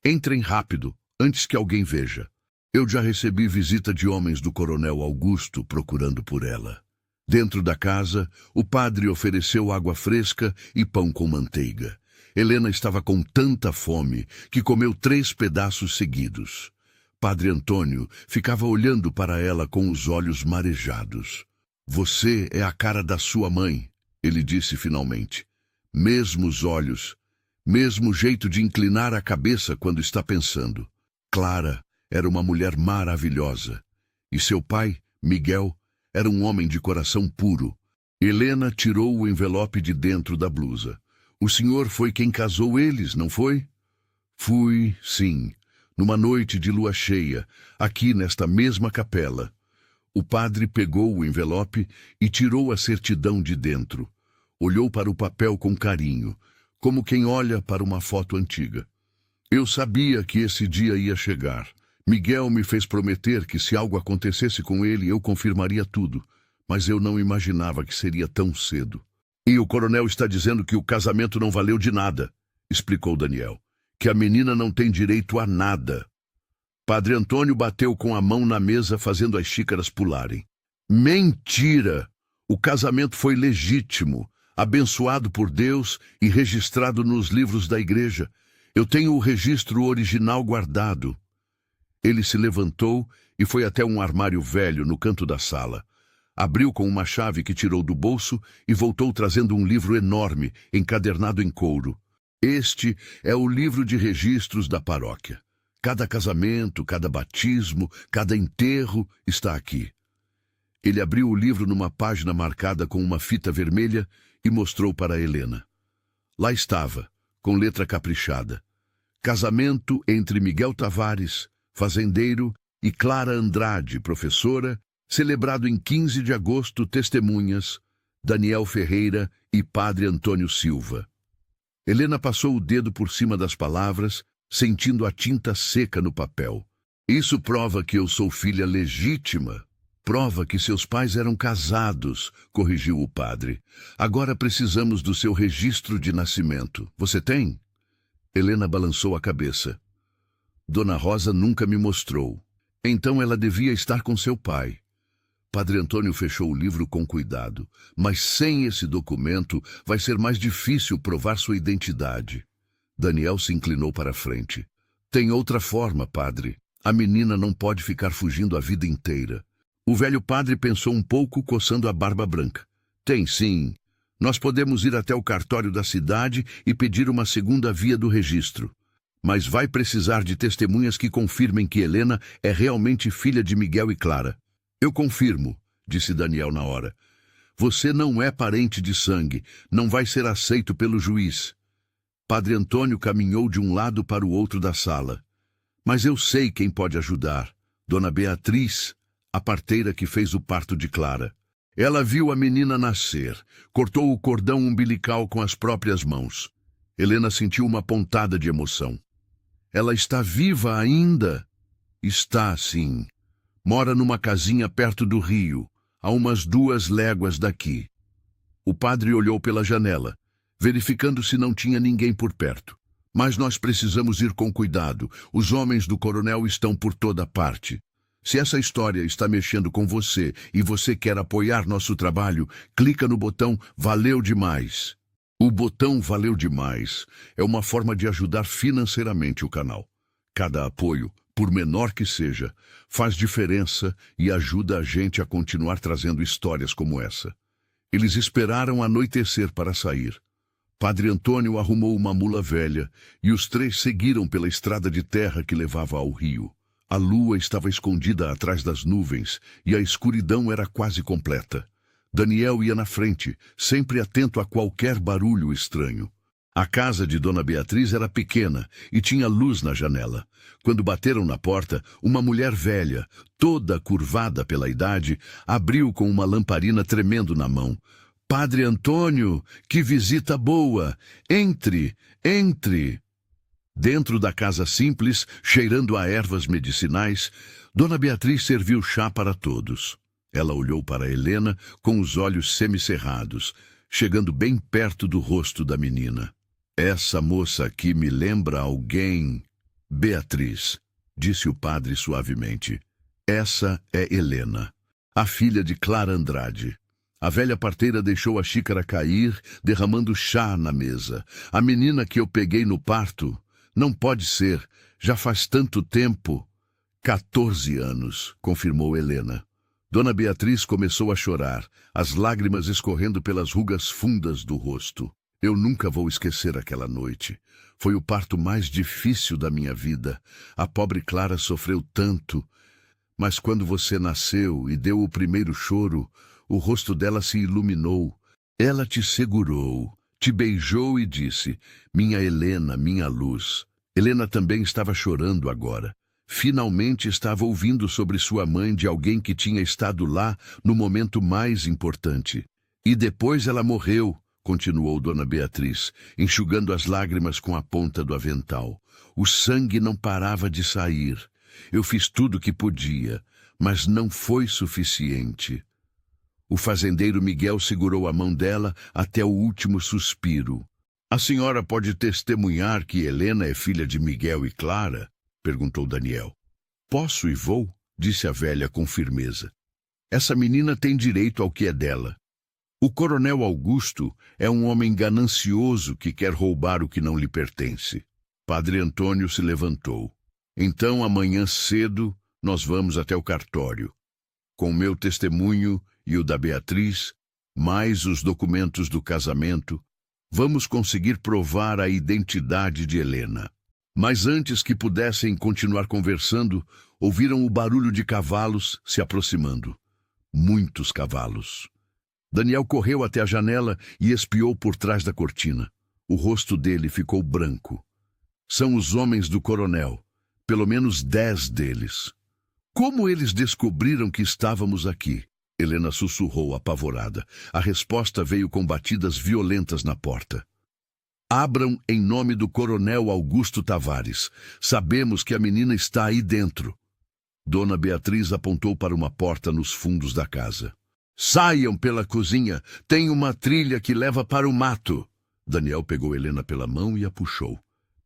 A: Entrem rápido, antes que alguém veja. Eu já recebi visita de homens do coronel Augusto procurando por ela. Dentro da casa, o padre ofereceu água fresca e pão com manteiga. Helena estava com tanta fome que comeu 3 pedaços seguidos. Padre Antônio ficava olhando para ela com os olhos marejados. Você é a cara da sua mãe, ele disse finalmente. Mesmos olhos, mesmo jeito de inclinar a cabeça quando está pensando. Clara era uma mulher maravilhosa. E seu pai, Miguel, era um homem de coração puro. Helena tirou o envelope de dentro da blusa. O senhor foi quem casou eles, não foi? Fui, sim, numa noite de lua cheia, aqui nesta mesma capela. O padre pegou o envelope e tirou a certidão de dentro. Olhou para o papel com carinho, como quem olha para uma foto antiga. Eu sabia que esse dia ia chegar. Miguel me fez prometer que se algo acontecesse com ele, eu confirmaria tudo, mas eu não imaginava que seria tão cedo. E o coronel está dizendo que o casamento não valeu de nada, explicou Daniel, que a menina não tem direito a nada. Padre Antônio bateu com a mão na mesa, fazendo as xícaras pularem. Mentira! O casamento foi legítimo, abençoado por Deus e registrado nos livros da igreja. Eu tenho o registro original guardado. Ele se levantou e foi até um armário velho no canto da sala. Abriu com uma chave que tirou do bolso e voltou trazendo um livro enorme, encadernado em couro. Este é o livro de registros da paróquia. Cada casamento, cada batismo, cada enterro está aqui. Ele abriu o livro numa página marcada com uma fita vermelha e mostrou para Helena. Lá estava, com letra caprichada. Casamento entre Miguel Tavares, fazendeiro, e Clara Andrade, professora, celebrado em 15 de agosto, testemunhas, Daniel Ferreira e Padre Antônio Silva. Helena passou o dedo por cima das palavras, sentindo a tinta seca no papel. Isso prova que eu sou filha legítima. Prova que seus pais eram casados, corrigiu o padre. Agora precisamos do seu registro de nascimento. Você tem? Helena balançou a cabeça. Dona Rosa nunca me mostrou. Então ela devia estar com seu pai. Padre Antônio fechou o livro com cuidado. Mas sem esse documento vai ser mais difícil provar sua identidade. Daniel se inclinou para a frente. Tem outra forma, padre. A menina não pode ficar fugindo a vida inteira. O velho padre pensou um pouco, coçando a barba branca. Tem sim. Nós podemos ir até o cartório da cidade e pedir uma segunda via do registro. Mas vai precisar de testemunhas que confirmem que Helena é realmente filha de Miguel e Clara. Eu confirmo, disse Daniel na hora. Você não é parente de sangue, não vai ser aceito pelo juiz. Padre Antônio caminhou de um lado para o outro da sala. Mas eu sei quem pode ajudar. Dona Beatriz, a parteira que fez o parto de Clara. Ela viu a menina nascer, cortou o cordão umbilical com as próprias mãos. Helena sentiu uma pontada de emoção. Ela está viva ainda? Está, sim. Mora numa casinha perto do rio, a umas 2 léguas daqui. O padre olhou pela janela, verificando se não tinha ninguém por perto. Mas nós precisamos ir com cuidado. Os homens do coronel estão por toda parte. Se essa história está mexendo com você e você quer apoiar nosso trabalho, clica no botão Valeu Demais. O botão Valeu Demais é uma forma de ajudar financeiramente o canal. Cada apoio, por menor que seja, faz diferença e ajuda a gente a continuar trazendo histórias como essa. Eles esperaram anoitecer para sair. Padre Antônio arrumou uma mula velha e os 3 seguiram pela estrada de terra que levava ao rio. A lua estava escondida atrás das nuvens e a escuridão era quase completa. Daniel ia na frente, sempre atento a qualquer barulho estranho. A casa de Dona Beatriz era pequena e tinha luz na janela. Quando bateram na porta, uma mulher velha, toda curvada pela idade, abriu com uma lamparina tremendo na mão. Padre Antônio, que visita boa! Entre, entre! Dentro da casa simples, cheirando a ervas medicinais, Dona Beatriz serviu chá para todos. Ela olhou para Helena com os olhos semicerrados, chegando bem perto do rosto da menina. Essa moça aqui me lembra alguém. Beatriz, disse o padre suavemente. Essa é Helena, a filha de Clara Andrade. A velha parteira deixou a xícara cair, derramando chá na mesa. A menina que eu peguei no parto... Não pode ser, já faz tanto tempo. 14 anos, confirmou Helena. Dona Beatriz começou a chorar, as lágrimas escorrendo pelas rugas fundas do rosto. Eu nunca vou esquecer aquela noite. Foi o parto mais difícil da minha vida. A pobre Clara sofreu tanto. Mas quando você nasceu e deu o primeiro choro, o rosto dela se iluminou. Ela te segurou. Te beijou e disse, minha Helena, minha luz. Helena também estava chorando agora. Finalmente estava ouvindo sobre sua mãe de alguém que tinha estado lá no momento mais importante. E depois ela morreu, continuou Dona Beatriz, enxugando as lágrimas com a ponta do avental. O sangue não parava de sair. Eu fiz tudo o que podia, mas não foi suficiente. O fazendeiro Miguel segurou a mão dela até o último suspiro. A senhora pode testemunhar que Helena é filha de Miguel e Clara? Perguntou Daniel. Posso e vou, disse a velha com firmeza. Essa menina tem direito ao que é dela. O coronel Augusto é um homem ganancioso que quer roubar o que não lhe pertence. Padre Antônio se levantou. Então, amanhã cedo, nós vamos até o cartório. Com meu testemunho e o da Beatriz, mais os documentos do casamento, vamos conseguir provar a identidade de Helena. Mas antes que pudessem continuar conversando, ouviram o barulho de cavalos se aproximando. Muitos cavalos. Daniel correu até a janela e espiou por trás da cortina. O rosto dele ficou branco. São os homens do coronel, pelo menos 10 deles. Como eles descobriram que estávamos aqui? Helena sussurrou apavorada. A resposta veio com batidas violentas na porta. Abram em nome do coronel Augusto Tavares. Sabemos que a menina está aí dentro. Dona Beatriz apontou para uma porta nos fundos da casa. Saiam pela cozinha. Tem uma trilha que leva para o mato. Daniel pegou Helena pela mão e a puxou.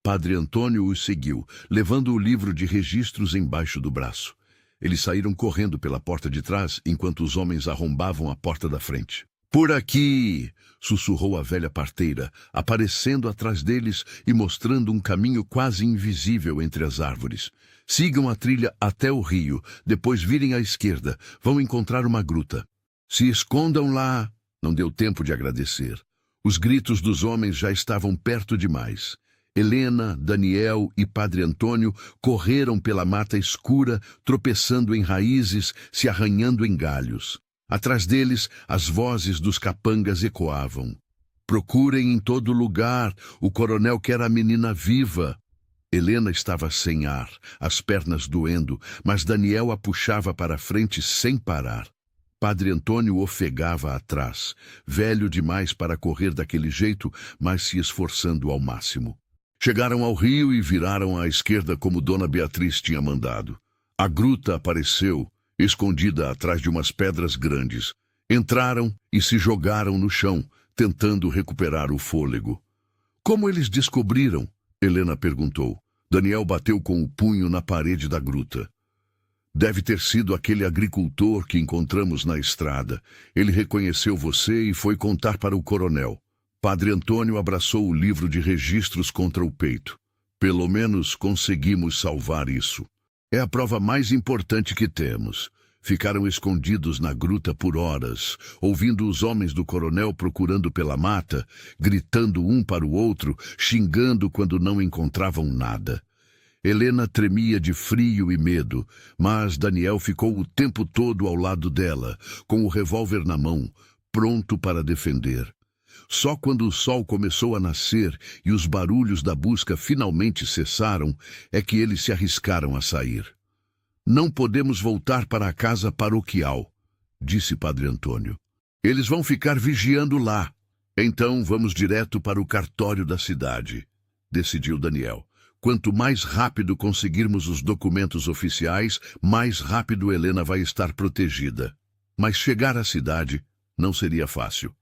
A: Padre Antônio os seguiu, levando o livro de registros embaixo do braço. Eles saíram correndo pela porta de trás, enquanto os homens arrombavam a porta da frente. Por aqui! Sussurrou a velha parteira, aparecendo atrás deles e mostrando um caminho quase invisível entre as árvores. Sigam a trilha até o rio, depois virem à esquerda. Vão encontrar uma gruta. Se escondam lá. Não deu tempo de agradecer. Os gritos dos homens já estavam perto demais. Helena, Daniel e Padre Antônio correram pela mata escura, tropeçando em raízes, se arranhando em galhos. Atrás deles, as vozes dos capangas ecoavam. Procurem em todo lugar, o coronel quer a menina viva. Helena estava sem ar, as pernas doendo, mas Daniel a puxava para frente sem parar. Padre Antônio ofegava atrás, velho demais para correr daquele jeito, mas se esforçando ao máximo. Chegaram ao rio e viraram à esquerda como Dona Beatriz tinha mandado. A gruta apareceu, escondida atrás de umas pedras grandes. Entraram e se jogaram no chão, tentando recuperar o fôlego. Como eles descobriram? Helena perguntou. Daniel bateu com o punho na parede da gruta. Deve ter sido aquele agricultor que encontramos na estrada. Ele reconheceu você e foi contar para o coronel. Padre Antônio abraçou o livro de registros contra o peito. Pelo menos conseguimos salvar isso. É a prova mais importante que temos. Ficaram escondidos na gruta por horas, ouvindo os homens do coronel procurando pela mata, gritando um para o outro, xingando quando não encontravam nada. Helena tremia de frio e medo, mas Daniel ficou o tempo todo ao lado dela, com o revólver na mão, pronto para defender. Só quando o sol começou a nascer e os barulhos da busca finalmente cessaram, é que eles se arriscaram a sair. Não podemos voltar para a casa paroquial, disse Padre Antônio. Eles vão ficar vigiando lá. Então vamos direto para o cartório da cidade, decidiu Daniel. Quanto mais rápido conseguirmos os documentos oficiais, mais rápido Helena vai estar protegida. Mas chegar à cidade não seria fácil.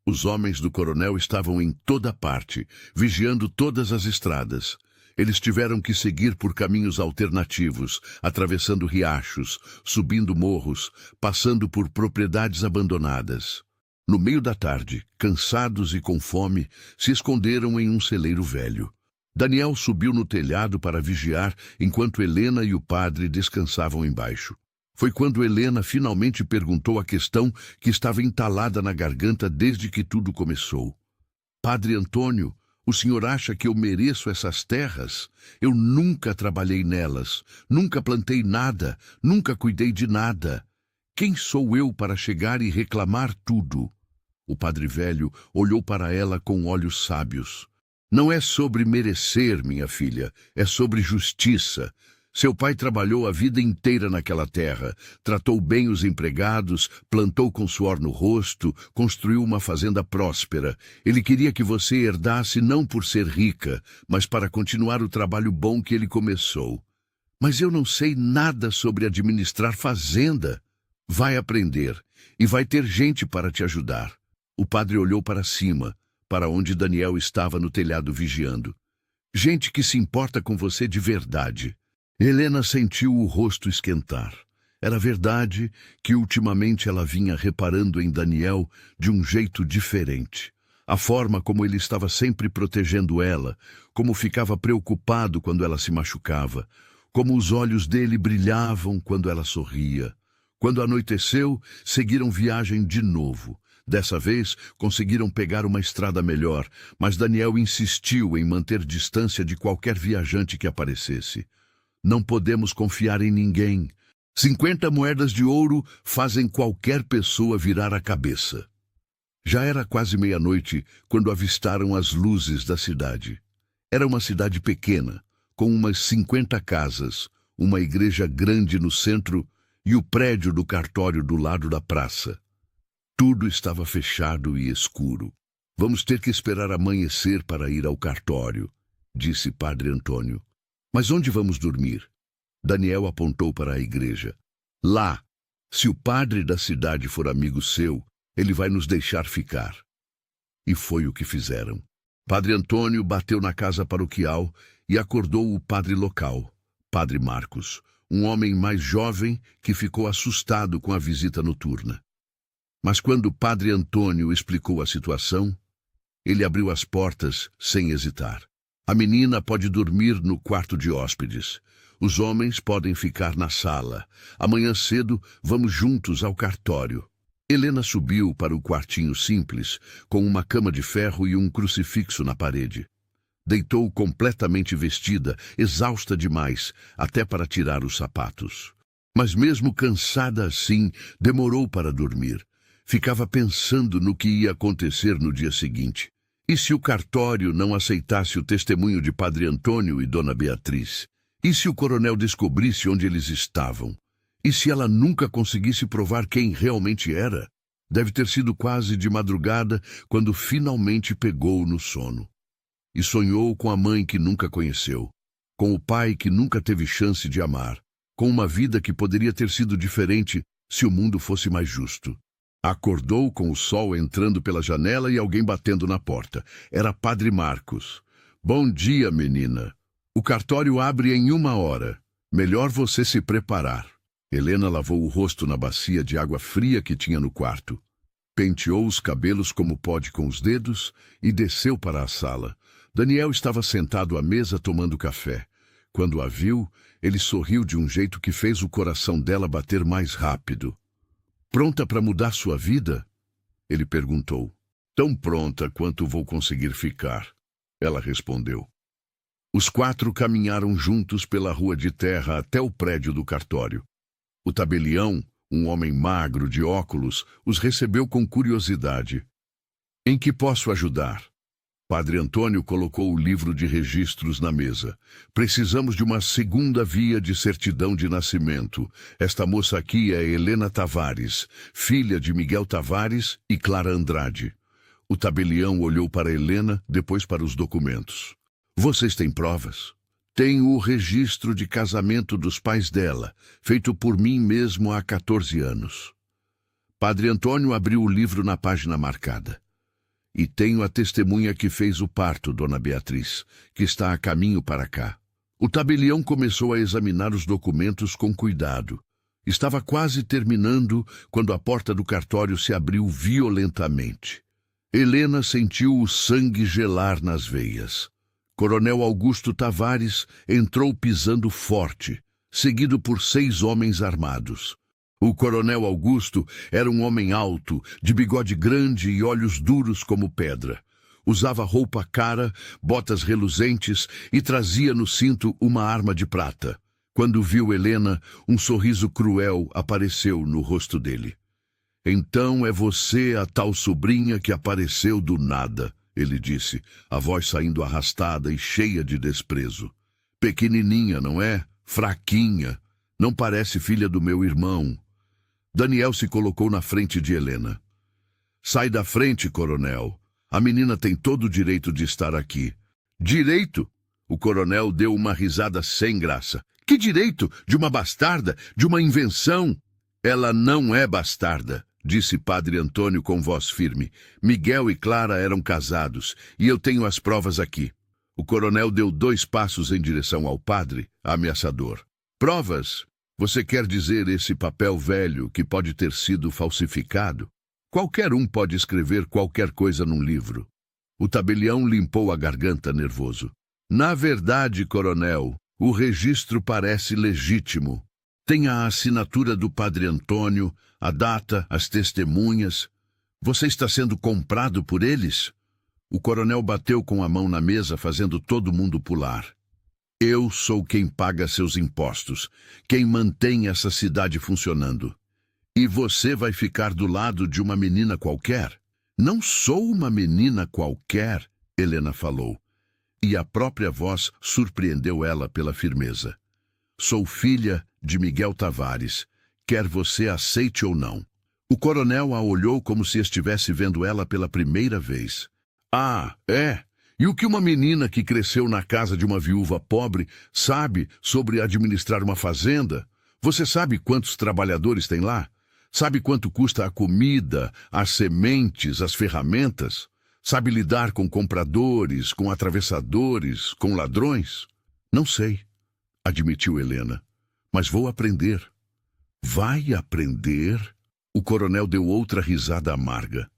A: Os homens do coronel estavam em toda parte, vigiando todas as estradas. Eles tiveram que seguir por caminhos alternativos, atravessando riachos, subindo morros, passando por propriedades abandonadas. No meio da tarde, cansados e com fome, se esconderam em um celeiro velho. Daniel subiu no telhado para vigiar, enquanto Helena e o padre descansavam embaixo. Foi quando Helena finalmente perguntou a questão que estava entalada na garganta desde que tudo começou. Padre Antônio, o senhor acha que eu mereço essas terras? Eu nunca trabalhei nelas, nunca plantei nada, nunca cuidei de nada. Quem sou eu para chegar e reclamar tudo? O padre velho olhou para ela com olhos sábios. Não é sobre merecer, minha filha, é sobre justiça. Seu pai trabalhou a vida inteira naquela terra, tratou bem os empregados, plantou com suor no rosto, construiu uma fazenda próspera. Ele queria que você herdasse não por ser rica, mas para continuar o trabalho bom que ele começou. Mas eu não sei nada sobre administrar fazenda. Vai aprender, e vai ter gente para te ajudar. O padre olhou para cima, para onde Daniel estava no telhado vigiando. Gente que se importa com você de verdade. Helena sentiu o rosto esquentar. Era verdade que ultimamente ela vinha reparando em Daniel de um jeito diferente. A forma como ele estava sempre protegendo ela, como ficava preocupado quando ela se machucava, como os olhos dele brilhavam quando ela sorria. Quando anoiteceu, seguiram viagem de novo. Dessa vez, conseguiram pegar uma estrada melhor, mas Daniel insistiu em manter distância de qualquer viajante que aparecesse. Não podemos confiar em ninguém. 50 moedas de ouro fazem qualquer pessoa virar a cabeça. Já era quase meia-noite quando avistaram as luzes da cidade. Era uma cidade pequena, com umas 50 casas, uma igreja grande no centro e o prédio do cartório do lado da praça. Tudo estava fechado e escuro. Vamos ter que esperar amanhecer para ir ao cartório, disse Padre Antônio. Mas onde vamos dormir? Daniel apontou para a igreja. Lá. Se o padre da cidade for amigo seu, ele vai nos deixar ficar. E foi o que fizeram. Padre Antônio bateu na casa paroquial e acordou o padre local, Padre Marcos, um homem mais jovem que ficou assustado com a visita noturna. Mas quando o padre Antônio explicou a situação, ele abriu as portas sem hesitar. A menina pode dormir no quarto de hóspedes. Os homens podem ficar na sala. Amanhã cedo vamos juntos ao cartório. Helena subiu para o quartinho simples, com uma cama de ferro e um crucifixo na parede. Deitou completamente vestida, exausta demais, até para tirar os sapatos. Mas mesmo cansada assim, demorou para dormir. Ficava pensando no que ia acontecer no dia seguinte. E se o cartório não aceitasse o testemunho de Padre Antônio e Dona Beatriz? E se o coronel descobrisse onde eles estavam? E se ela nunca conseguisse provar quem realmente era? Deve ter sido quase de madrugada quando finalmente pegou no sono. E sonhou com a mãe que nunca conheceu, com o pai que nunca teve chance de amar, com uma vida que poderia ter sido diferente se o mundo fosse mais justo. Acordou com o sol entrando pela janela e alguém batendo na porta. Era Padre Marcos. Bom dia, menina. O cartório abre em 1 hora. Melhor você se preparar. Helena lavou o rosto na bacia de água fria que tinha no quarto. Penteou os cabelos como pode com os dedos e desceu para a sala. Daniel estava sentado à mesa tomando café. Quando a viu, ele sorriu de um jeito que fez o coração dela bater mais rápido. Pronta para mudar sua vida? Ele perguntou. Tão pronta quanto vou conseguir ficar, ela respondeu. Os 4 caminharam juntos pela rua de terra até o prédio do cartório. O tabelião, um homem magro de óculos, os recebeu com curiosidade. Em que posso ajudar? Padre Antônio colocou o livro de registros na mesa. Precisamos de uma segunda via de certidão de nascimento. Esta moça aqui é Helena Tavares, filha de Miguel Tavares e Clara Andrade. O tabelião olhou para Helena, depois para os documentos. Vocês têm provas? Tenho o registro de casamento dos pais dela, feito por mim mesmo há 14 anos. Padre Antônio abriu o livro na página marcada. E tenho a testemunha que fez o parto, Dona Beatriz, que está a caminho para cá. O tabelião começou a examinar os documentos com cuidado. Estava quase terminando quando a porta do cartório se abriu violentamente. Helena sentiu o sangue gelar nas veias. Coronel Augusto Tavares entrou pisando forte, seguido por 6 homens armados. O coronel Augusto era um homem alto, de bigode grande e olhos duros como pedra. Usava roupa cara, botas reluzentes e trazia no cinto uma arma de prata. Quando viu Helena, um sorriso cruel apareceu no rosto dele. Então é você a tal sobrinha que apareceu do nada, ele disse, a voz saindo arrastada e cheia de desprezo. Pequenininha, não é? Fraquinha. Não parece filha do meu irmão. Daniel se colocou na frente de Helena. Sai da frente, coronel. A menina tem todo o direito de estar aqui. Direito? O coronel deu uma risada sem graça. Que direito? De uma bastarda? De uma invenção? Ela não é bastarda, disse Padre Antônio com voz firme. Miguel e Clara eram casados, e eu tenho as provas aqui. O coronel deu 2 passos em direção ao padre, ameaçador. Provas? Você quer dizer esse papel velho que pode ter sido falsificado? Qualquer um pode escrever qualquer coisa num livro. O tabelião limpou a garganta nervoso. Na verdade, coronel, o registro parece legítimo. Tem a assinatura do Padre Antônio, a data, as testemunhas. Você está sendo comprado por eles? O coronel bateu com a mão na mesa, fazendo todo mundo pular. Eu sou quem paga seus impostos, quem mantém essa cidade funcionando. E você vai ficar do lado de uma menina qualquer? Não sou uma menina qualquer, Helena falou. E a própria voz surpreendeu ela pela firmeza. Sou filha de Miguel Tavares, quer você aceite ou não. O coronel a olhou como se estivesse vendo ela pela primeira vez. Ah, é? E o que uma menina que cresceu na casa de uma viúva pobre sabe sobre administrar uma fazenda? Você sabe quantos trabalhadores tem lá? Sabe quanto custa a comida, as sementes, as ferramentas? Sabe lidar com compradores, com atravessadores, com ladrões? Não sei, admitiu Helena, mas vou aprender. Vai aprender? O coronel deu outra risada amarga.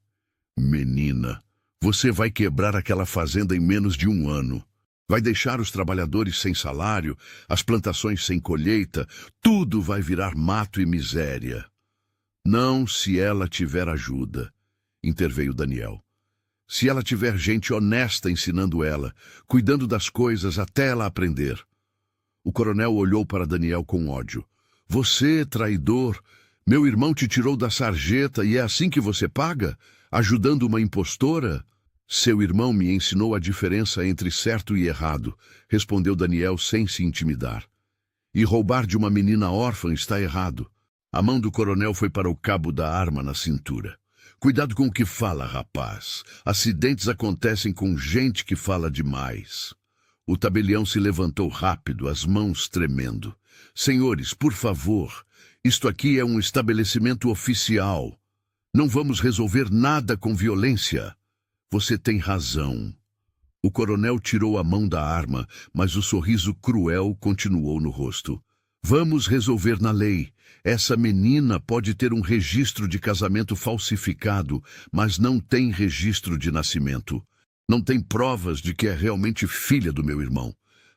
A: Menina, você vai quebrar aquela fazenda em menos de 1 ano. Vai deixar os trabalhadores sem salário, as plantações sem colheita, tudo vai virar mato e miséria. Não se ela tiver ajuda, interveio Daniel. Se ela tiver gente honesta ensinando ela, cuidando das coisas até ela aprender. O coronel olhou para Daniel com ódio. Você, traidor, meu irmão te tirou da sarjeta e é assim que você paga? Ajudando uma impostora? Seu irmão me ensinou a diferença entre certo e errado, respondeu Daniel sem se intimidar. E roubar de uma menina órfã está errado. A mão do coronel foi para o cabo da arma na cintura. Cuidado com o que fala, rapaz. Acidentes acontecem com gente que fala demais. O tabelião se levantou rápido, as mãos tremendo. Senhores, por favor, isto aqui é um estabelecimento oficial. Não vamos resolver nada com violência. Você tem razão. O coronel tirou a mão da arma, mas o sorriso cruel continuou no rosto. Vamos resolver na lei. Essa menina pode ter um registro de casamento falsificado, mas não tem registro de nascimento. Não tem provas de que é realmente filha do meu irmão.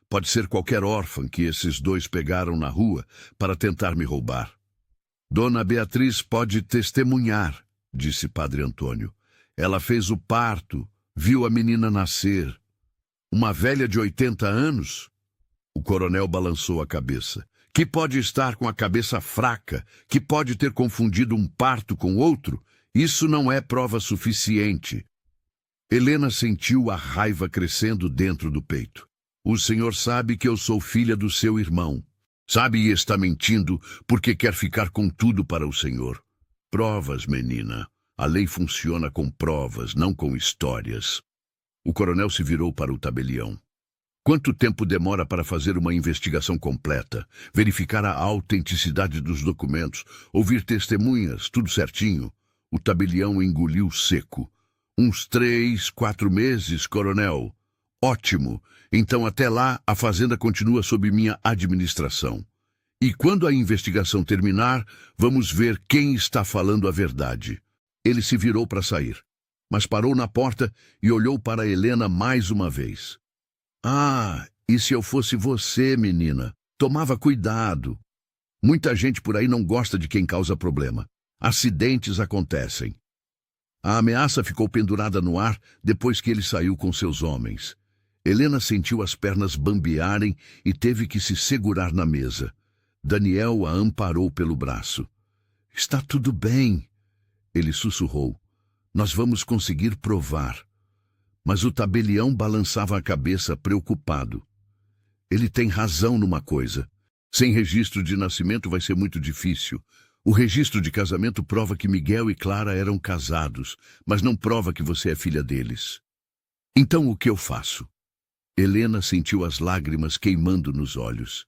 A: Pode ser qualquer órfã que esses dois pegaram na rua para tentar me roubar. Dona Beatriz pode testemunhar, disse Padre Antônio. Ela fez o parto, viu a menina nascer. Uma velha de 80 anos? O coronel balançou a cabeça. Que pode estar com a cabeça fraca, que pode ter confundido um parto com outro, isso não é prova suficiente. Helena sentiu a raiva crescendo dentro do peito. O senhor sabe que eu sou filha do seu irmão. Sabe e está mentindo porque quer ficar com tudo para o senhor. Provas, menina. A lei funciona com provas, não com histórias. O coronel se virou para o tabelião. Quanto tempo demora para fazer uma investigação completa, verificar a autenticidade dos documentos, ouvir testemunhas, tudo certinho? O tabelião engoliu seco. Uns 3, 4 meses, coronel. Ótimo. Então até lá a fazenda continua sob minha administração. E quando a investigação terminar, vamos ver quem está falando a verdade. Ele se virou para sair, mas parou na porta e olhou para Helena mais uma vez. Ah, e se eu fosse você, menina? Tomava cuidado. Muita gente por aí não gosta de quem causa problema. Acidentes acontecem. A ameaça ficou pendurada no ar depois que ele saiu com seus homens. Helena sentiu as pernas bambearem e teve que se segurar na mesa. Daniel a amparou pelo braço. Está tudo bem. Ele sussurrou. Nós vamos conseguir provar. Mas o tabelião balançava a cabeça preocupado. Ele tem razão numa coisa. Sem registro de nascimento vai ser muito difícil. O registro de casamento prova que Miguel e Clara eram casados, mas não prova que você é filha deles. Então o que eu faço? Helena sentiu as lágrimas queimando nos olhos.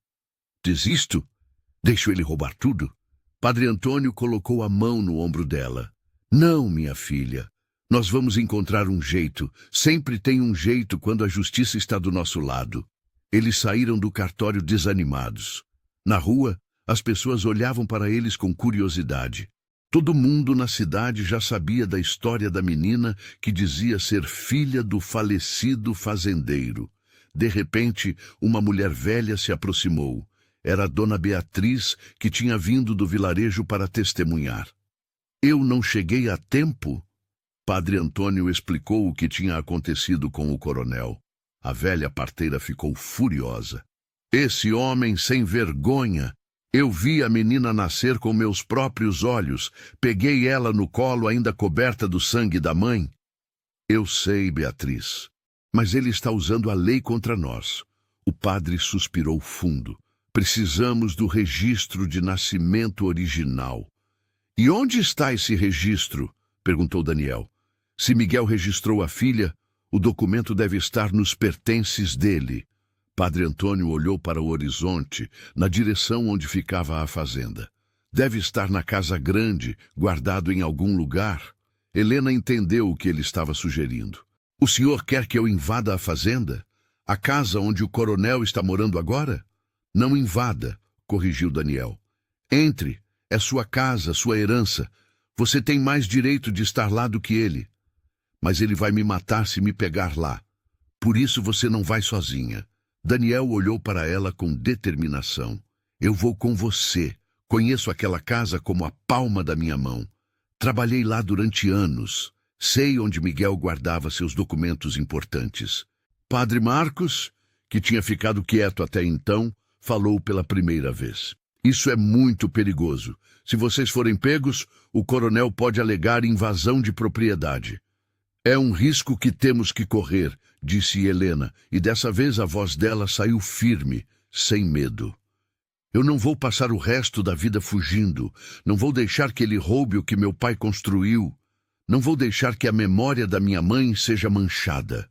A: Desisto? Deixo ele roubar tudo? Padre Antônio colocou a mão no ombro dela. Não, minha filha. Nós vamos encontrar um jeito. Sempre tem um jeito quando a justiça está do nosso lado. Eles saíram do cartório desanimados. Na rua, as pessoas olhavam para eles com curiosidade. Todo mundo na cidade já sabia da história da menina que dizia ser filha do falecido fazendeiro. De repente, uma mulher velha se aproximou. Era a Dona Beatriz, que tinha vindo do vilarejo para testemunhar. Eu não cheguei a tempo? Padre Antônio explicou o que tinha acontecido com o coronel. A velha parteira ficou furiosa. Esse homem sem vergonha! Eu vi a menina nascer com meus próprios olhos. Peguei ela no colo ainda coberta do sangue da mãe. Eu sei, Beatriz, mas ele está usando a lei contra nós. O padre suspirou fundo. Precisamos do registro de nascimento original. E onde está esse registro? Perguntou Daniel. Se Miguel registrou a filha, o documento deve estar nos pertences dele. Padre Antônio olhou para o horizonte, na direção onde ficava a fazenda. Deve estar na casa grande, guardado em algum lugar. Helena entendeu o que ele estava sugerindo. O senhor quer que eu invada a fazenda? A casa onde o coronel está morando agora? Não invada, corrigiu Daniel. Entre, é sua casa, sua herança. Você tem mais direito de estar lá do que ele. Mas ele vai me matar se me pegar lá. Por isso você não vai sozinha. Daniel olhou para ela com determinação. Eu vou com você. Conheço aquela casa como a palma da minha mão. Trabalhei lá durante anos. Sei onde Miguel guardava seus documentos importantes. Padre Marcos, que tinha ficado quieto até então, falou pela primeira vez. Isso é muito perigoso. Se vocês forem pegos, o coronel pode alegar invasão de propriedade. É um risco que temos que correr, disse Helena, e dessa vez a voz dela saiu firme, sem medo. Eu não vou passar o resto da vida fugindo. Não vou deixar que ele roube o que meu pai construiu. Não vou deixar que a memória da minha mãe seja manchada.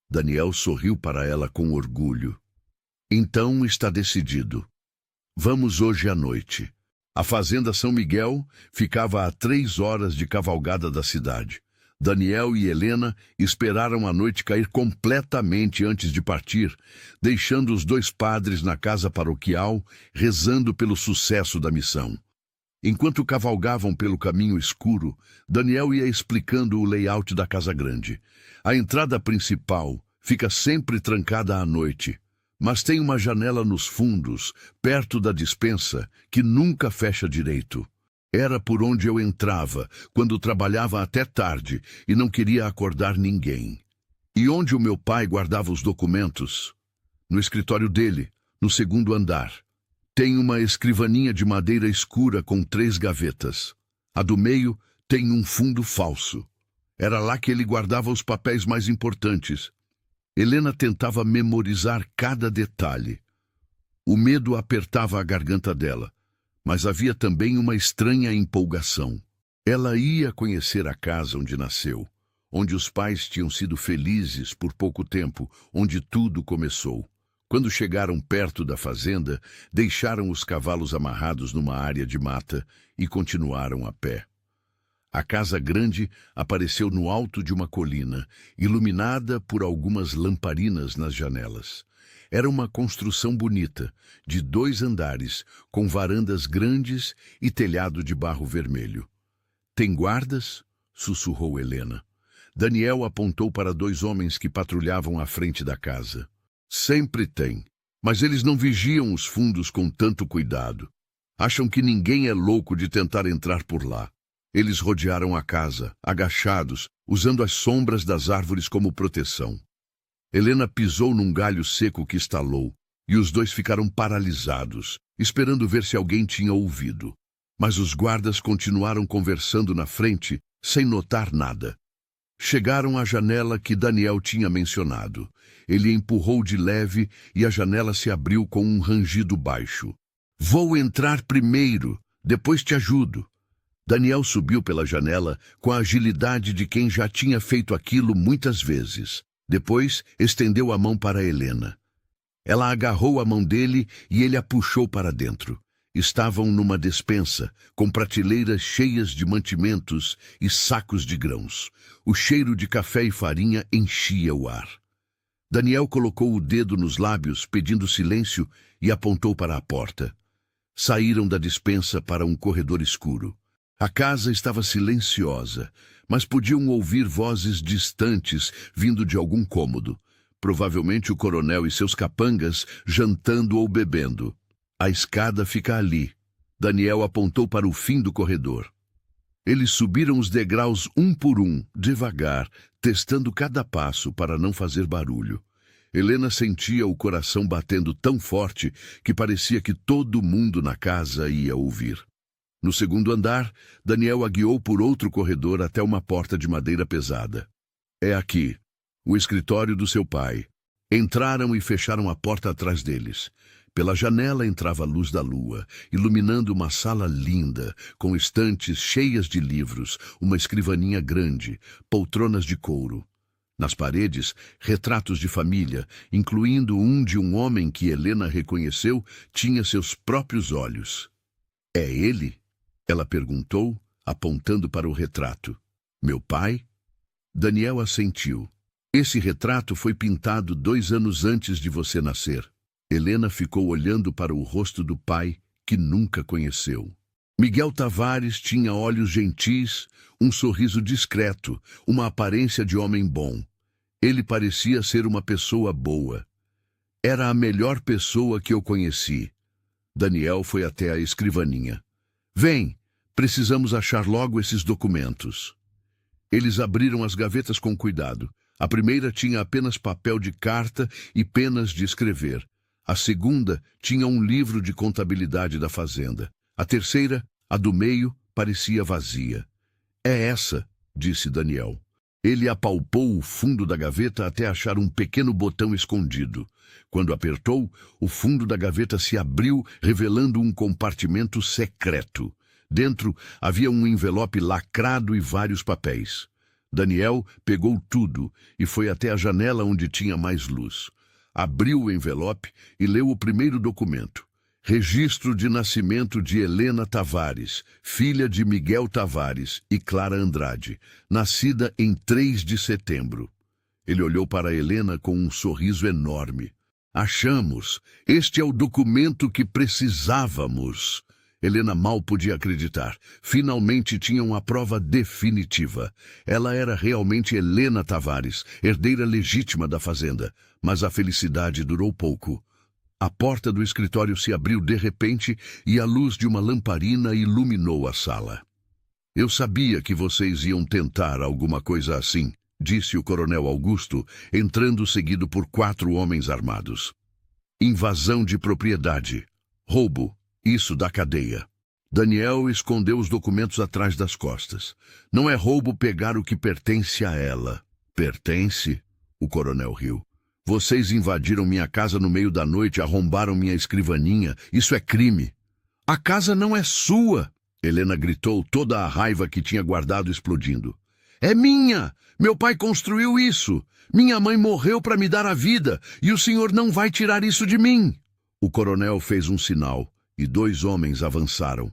A: Daniel sorriu para ela com orgulho. Então está decidido. Vamos hoje à noite. A fazenda São Miguel ficava a 3 horas de cavalgada da cidade. Daniel e Helena esperaram a noite cair completamente antes de partir, deixando os 2 padres na casa paroquial, rezando pelo sucesso da missão. Enquanto cavalgavam pelo caminho escuro, Daniel ia explicando o layout da casa grande. A entrada principal fica sempre trancada à noite, mas tem uma janela nos fundos, perto da despensa, que nunca fecha direito. Era por onde eu entrava, quando trabalhava até tarde e não queria acordar ninguém. E onde o meu pai guardava os documentos? No escritório dele, no 2º andar. Tem uma escrivaninha de madeira escura com 3 gavetas. A do meio tem um fundo falso. Era lá que ele guardava os papéis mais importantes. Helena tentava memorizar cada detalhe. O medo apertava a garganta dela, mas havia também uma estranha empolgação. Ela ia conhecer a casa onde nasceu, onde os pais tinham sido felizes por pouco tempo, onde tudo começou. Quando chegaram perto da fazenda, deixaram os cavalos amarrados numa área de mata e continuaram a pé. A casa grande apareceu no alto de uma colina, iluminada por algumas lamparinas nas janelas. Era uma construção bonita, de 2 andares, com varandas grandes e telhado de barro vermelho. Tem guardas? Sussurrou Helena. Daniel apontou para 2 homens que patrulhavam à frente da casa. Sempre tem, mas eles não vigiam os fundos com tanto cuidado. Acham que ninguém é louco de tentar entrar por lá. Eles rodearam a casa, agachados, usando as sombras das árvores como proteção. Helena pisou num galho seco que estalou, e os 2 ficaram paralisados, esperando ver se alguém tinha ouvido. Mas os guardas continuaram conversando na frente, sem notar nada. Chegaram à janela que Daniel tinha mencionado. Ele empurrou de leve e a janela se abriu com um rangido baixo. Vou entrar primeiro, depois te ajudo. Daniel subiu pela janela com a agilidade de quem já tinha feito aquilo muitas vezes. Depois, estendeu a mão para Helena. Ela agarrou a mão dele e ele a puxou para dentro. Estavam numa despensa, com prateleiras cheias de mantimentos e sacos de grãos. O cheiro de café e farinha enchia o ar. Daniel colocou o dedo nos lábios, pedindo silêncio, e apontou para a porta. Saíram da despensa para um corredor escuro. A casa estava silenciosa, mas podiam ouvir vozes distantes vindo de algum cômodo. Provavelmente o coronel e seus capangas jantando ou bebendo. A escada fica ali. Daniel apontou para o fim do corredor. Eles subiram os degraus um por um, devagar, testando cada passo para não fazer barulho. Helena sentia o coração batendo tão forte que parecia que todo mundo na casa ia ouvir. No 2º andar, Daniel a guiou por outro corredor até uma porta de madeira pesada. É aqui, o escritório do seu pai. Entraram e fecharam a porta atrás deles. Pela janela entrava a luz da lua, iluminando uma sala linda, com estantes cheias de livros, uma escrivaninha grande, poltronas de couro. Nas paredes, retratos de família, incluindo um de um homem que Helena reconheceu, tinha seus próprios olhos. É ele? Ela perguntou, apontando para o retrato. Meu pai? Daniel assentiu. Esse retrato foi pintado 2 anos antes de você nascer. Helena ficou olhando para o rosto do pai, que nunca conheceu. Miguel Tavares tinha olhos gentis, um sorriso discreto, uma aparência de homem bom. Ele parecia ser uma pessoa boa. Era a melhor pessoa que eu conheci. Daniel foi até a escrivaninha. Vem, precisamos achar logo esses documentos. Eles abriram as gavetas com cuidado. A primeira tinha apenas papel de carta e penas de escrever. A segunda tinha um livro de contabilidade da fazenda. A terceira, a do meio, parecia vazia. É essa, disse Daniel. Ele apalpou o fundo da gaveta até achar um pequeno botão escondido. Quando apertou, o fundo da gaveta se abriu, revelando um compartimento secreto. Dentro havia um envelope lacrado e vários papéis. Daniel pegou tudo e foi até a janela onde tinha mais luz. Abriu o envelope e leu o primeiro documento. Registro de nascimento de Helena Tavares, filha de Miguel Tavares e Clara Andrade, nascida em 3 de setembro. Ele olhou para Helena com um sorriso enorme. Achamos! Este é o documento que precisávamos! Helena mal podia acreditar. Finalmente tinham a prova definitiva. Ela era realmente Helena Tavares, herdeira legítima da fazenda. Mas a felicidade durou pouco. A porta do escritório se abriu de repente e a luz de uma lamparina iluminou a sala. Eu sabia que vocês iam tentar alguma coisa assim, disse o coronel Augusto, entrando seguido por 4 homens armados. Invasão de propriedade. Roubo. Isso da cadeia. Daniel escondeu os documentos atrás das costas. Não é roubo pegar o que pertence a ela. Pertence? O coronel riu. Vocês invadiram minha casa no meio da noite, arrombaram minha escrivaninha. Isso é crime. A casa não é sua! Helena gritou, toda a raiva que tinha guardado explodindo. É minha! Meu pai construiu isso! Minha mãe morreu para me dar a vida, e o senhor não vai tirar isso de mim! O coronel fez um sinal, e 2 homens avançaram.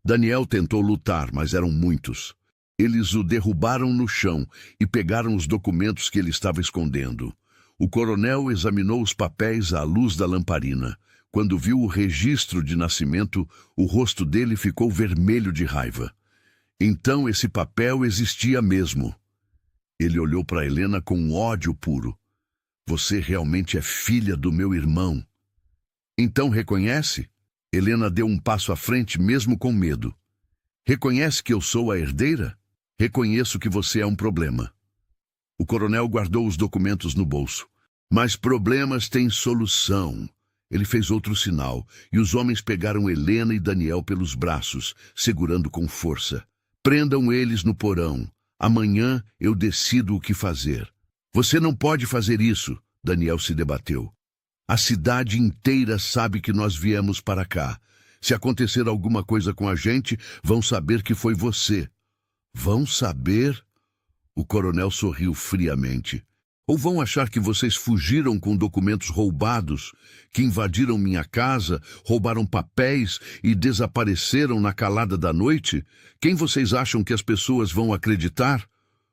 A: Daniel tentou lutar, mas eram muitos. Eles o derrubaram no chão e pegaram os documentos que ele estava escondendo. O coronel examinou os papéis à luz da lamparina. Quando viu o registro de nascimento, o rosto dele ficou vermelho de raiva. Então esse papel existia mesmo. Ele olhou para Helena com ódio puro. Você realmente é filha do meu irmão. Então reconhece? Helena deu um passo à frente mesmo com medo. Reconhece que eu sou a herdeira? Reconheço que você é um problema. O coronel guardou os documentos no bolso. Mas problemas têm solução. Ele fez outro sinal, e os homens pegaram Helena e Daniel pelos braços, segurando com força. Prendam eles no porão. Amanhã eu decido o que fazer. Você não pode fazer isso, Daniel se debateu. A cidade inteira sabe que nós viemos para cá. Se acontecer alguma coisa com a gente, vão saber que foi você. Vão saber? O coronel sorriu friamente. Ou vão achar que vocês fugiram com documentos roubados, que invadiram minha casa, roubaram papéis e desapareceram na calada da noite? Quem vocês acham que as pessoas vão acreditar?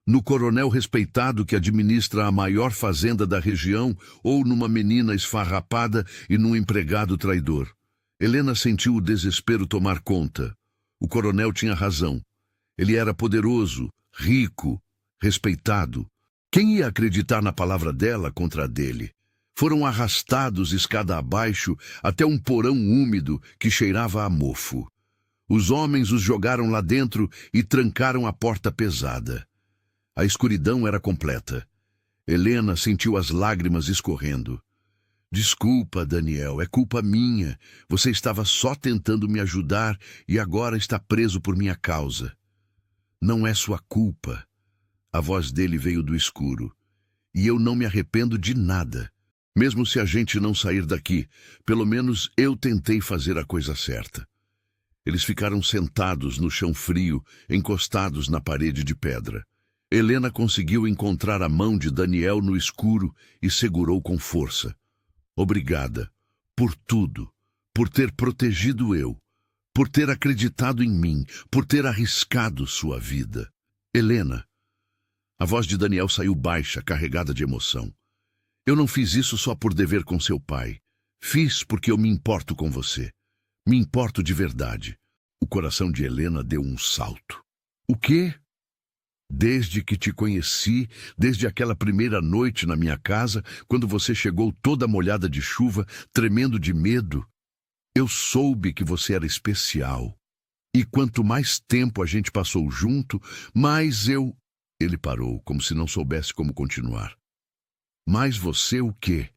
A: No coronel respeitado que administra a maior fazenda da região ou numa menina esfarrapada e num empregado traidor? Helena sentiu o desespero tomar conta. O coronel tinha razão. Ele era poderoso, rico, respeitado. Quem ia acreditar na palavra dela contra a dele? Foram arrastados escada abaixo até um porão úmido que cheirava a mofo. Os homens os jogaram lá dentro e trancaram a porta pesada. A escuridão era completa. Helena sentiu as lágrimas escorrendo. Desculpa, Daniel, é culpa minha. Você estava só tentando me ajudar e agora está preso por minha causa. Não é sua culpa. A voz dele veio do escuro. E eu não me arrependo de nada. Mesmo se a gente não sair daqui, pelo menos eu tentei fazer a coisa certa. Eles ficaram sentados no chão frio, encostados na parede de pedra. Helena conseguiu encontrar a mão de Daniel no escuro e segurou com força. Obrigada por tudo, por ter protegido eu, por ter acreditado em mim, por ter arriscado sua vida. Helena. A voz de Daniel saiu baixa, carregada de emoção. Eu não fiz isso só por dever com seu pai. Fiz porque eu me importo com você. Me importo de verdade. O coração de Helena deu um salto. O quê? Desde que te conheci, desde aquela primeira noite na minha casa, quando você chegou toda molhada de chuva, tremendo de medo, eu soube que você era especial. E quanto mais tempo a gente passou junto, mais eu... Ele parou, como se não soubesse como continuar. Mas você o quê?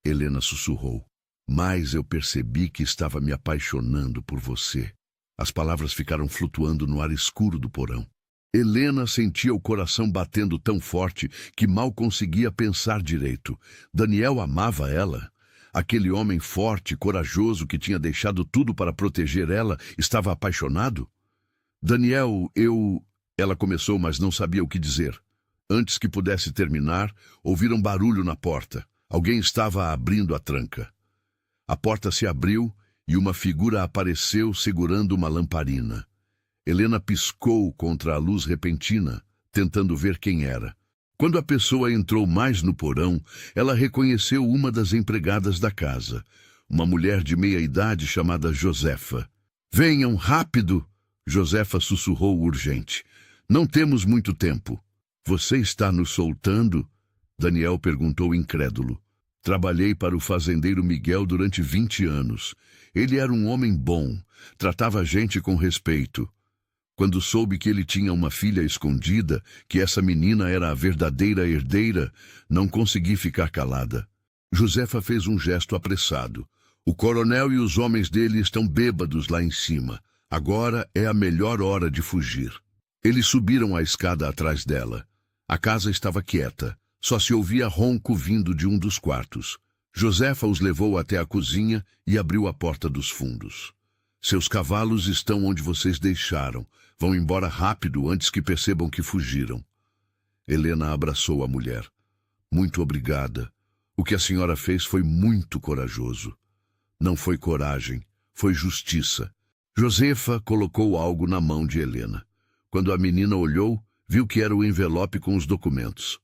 A: Helena sussurrou. Mas eu percebi que estava me apaixonando por você. As palavras ficaram flutuando no ar escuro do porão. Helena sentia o coração batendo tão forte que mal conseguia pensar direito. Daniel amava ela. Aquele homem forte, corajoso, que tinha deixado tudo para proteger ela, estava apaixonado? Daniel, eu... Ela começou, mas não sabia o que dizer. Antes que pudesse terminar, ouviram barulho na porta. Alguém estava abrindo a tranca. A porta se abriu e uma figura apareceu segurando uma lamparina. Helena piscou contra a luz repentina, tentando ver quem era. Quando a pessoa entrou mais no porão, ela reconheceu uma das empregadas da casa, uma mulher de meia-idade chamada Josefa. "Venham, rápido!" Josefa sussurrou urgente. "Não temos muito tempo." "Você está nos soltando?" Daniel perguntou incrédulo. "Trabalhei para o fazendeiro Miguel durante 20 anos. Ele era um homem bom, tratava a gente com respeito. Quando soube que ele tinha uma filha escondida, que essa menina era a verdadeira herdeira, não consegui ficar calada." Josefa fez um gesto apressado. "O coronel e os homens dele estão bêbados lá em cima. Agora é a melhor hora de fugir." Eles subiram a escada atrás dela. A casa estava quieta. Só se ouvia ronco vindo de um dos quartos. Josefa os levou até a cozinha e abriu a porta dos fundos. "Seus cavalos estão onde vocês deixaram. Vão embora rápido antes que percebam que fugiram." Helena abraçou a mulher. "Muito obrigada. O que a senhora fez foi muito corajoso." "Não foi coragem, foi justiça." Josefa colocou algo na mão de Helena. Quando a menina olhou, viu que era o envelope com os documentos.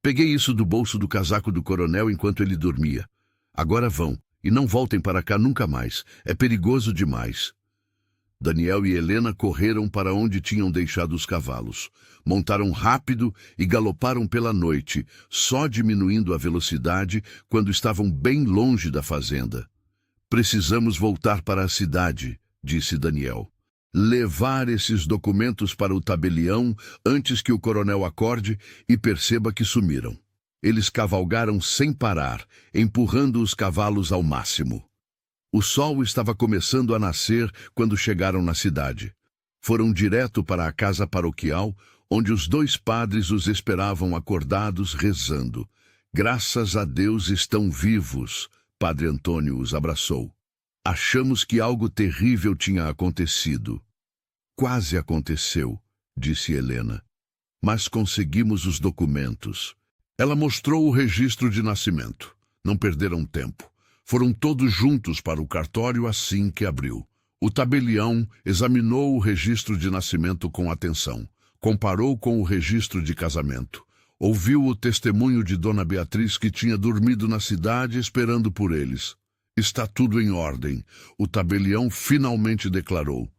A: "Peguei isso do bolso do casaco do coronel enquanto ele dormia. Agora vão, e não voltem para cá nunca mais. É perigoso demais." Daniel e Helena correram para onde tinham deixado os cavalos. Montaram rápido e galoparam pela noite, só diminuindo a velocidade quando estavam bem longe da fazenda. "Precisamos voltar para a cidade", disse Daniel. "Levar esses documentos para o tabelião antes que o coronel acorde e perceba que sumiram." Eles cavalgaram sem parar, empurrando os cavalos ao máximo. O sol estava começando a nascer quando chegaram na cidade. Foram direto para a casa paroquial, onde os 2 padres os esperavam acordados, rezando. "Graças a Deus estão vivos." Padre Antônio os abraçou. "Achamos que algo terrível tinha acontecido." "Quase aconteceu", disse Helena. "Mas conseguimos os documentos." Ela mostrou o registro de nascimento. Não perderam tempo. Foram todos juntos para o cartório assim que abriu. O tabelião examinou o registro de nascimento com atenção. Comparou com o registro de casamento. Ouviu o testemunho de Dona Beatriz, que tinha dormido na cidade esperando por eles. "Está tudo em ordem." O tabelião finalmente declarou: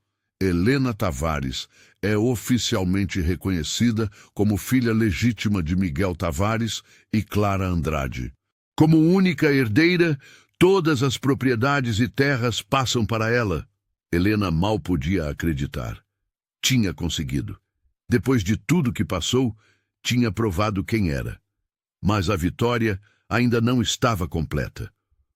A: "Helena Tavares é oficialmente reconhecida como filha legítima de Miguel Tavares e Clara Andrade. Como única herdeira, todas as propriedades e terras passam para ela." Helena mal podia acreditar. Tinha conseguido. Depois de tudo que passou, tinha provado quem era. Mas a vitória ainda não estava completa.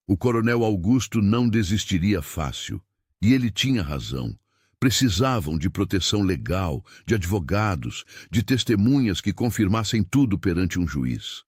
A: O coronel Augusto não desistiria fácil. E ele tinha razão. Precisavam de proteção legal, de advogados, de testemunhas que confirmassem tudo perante um juiz.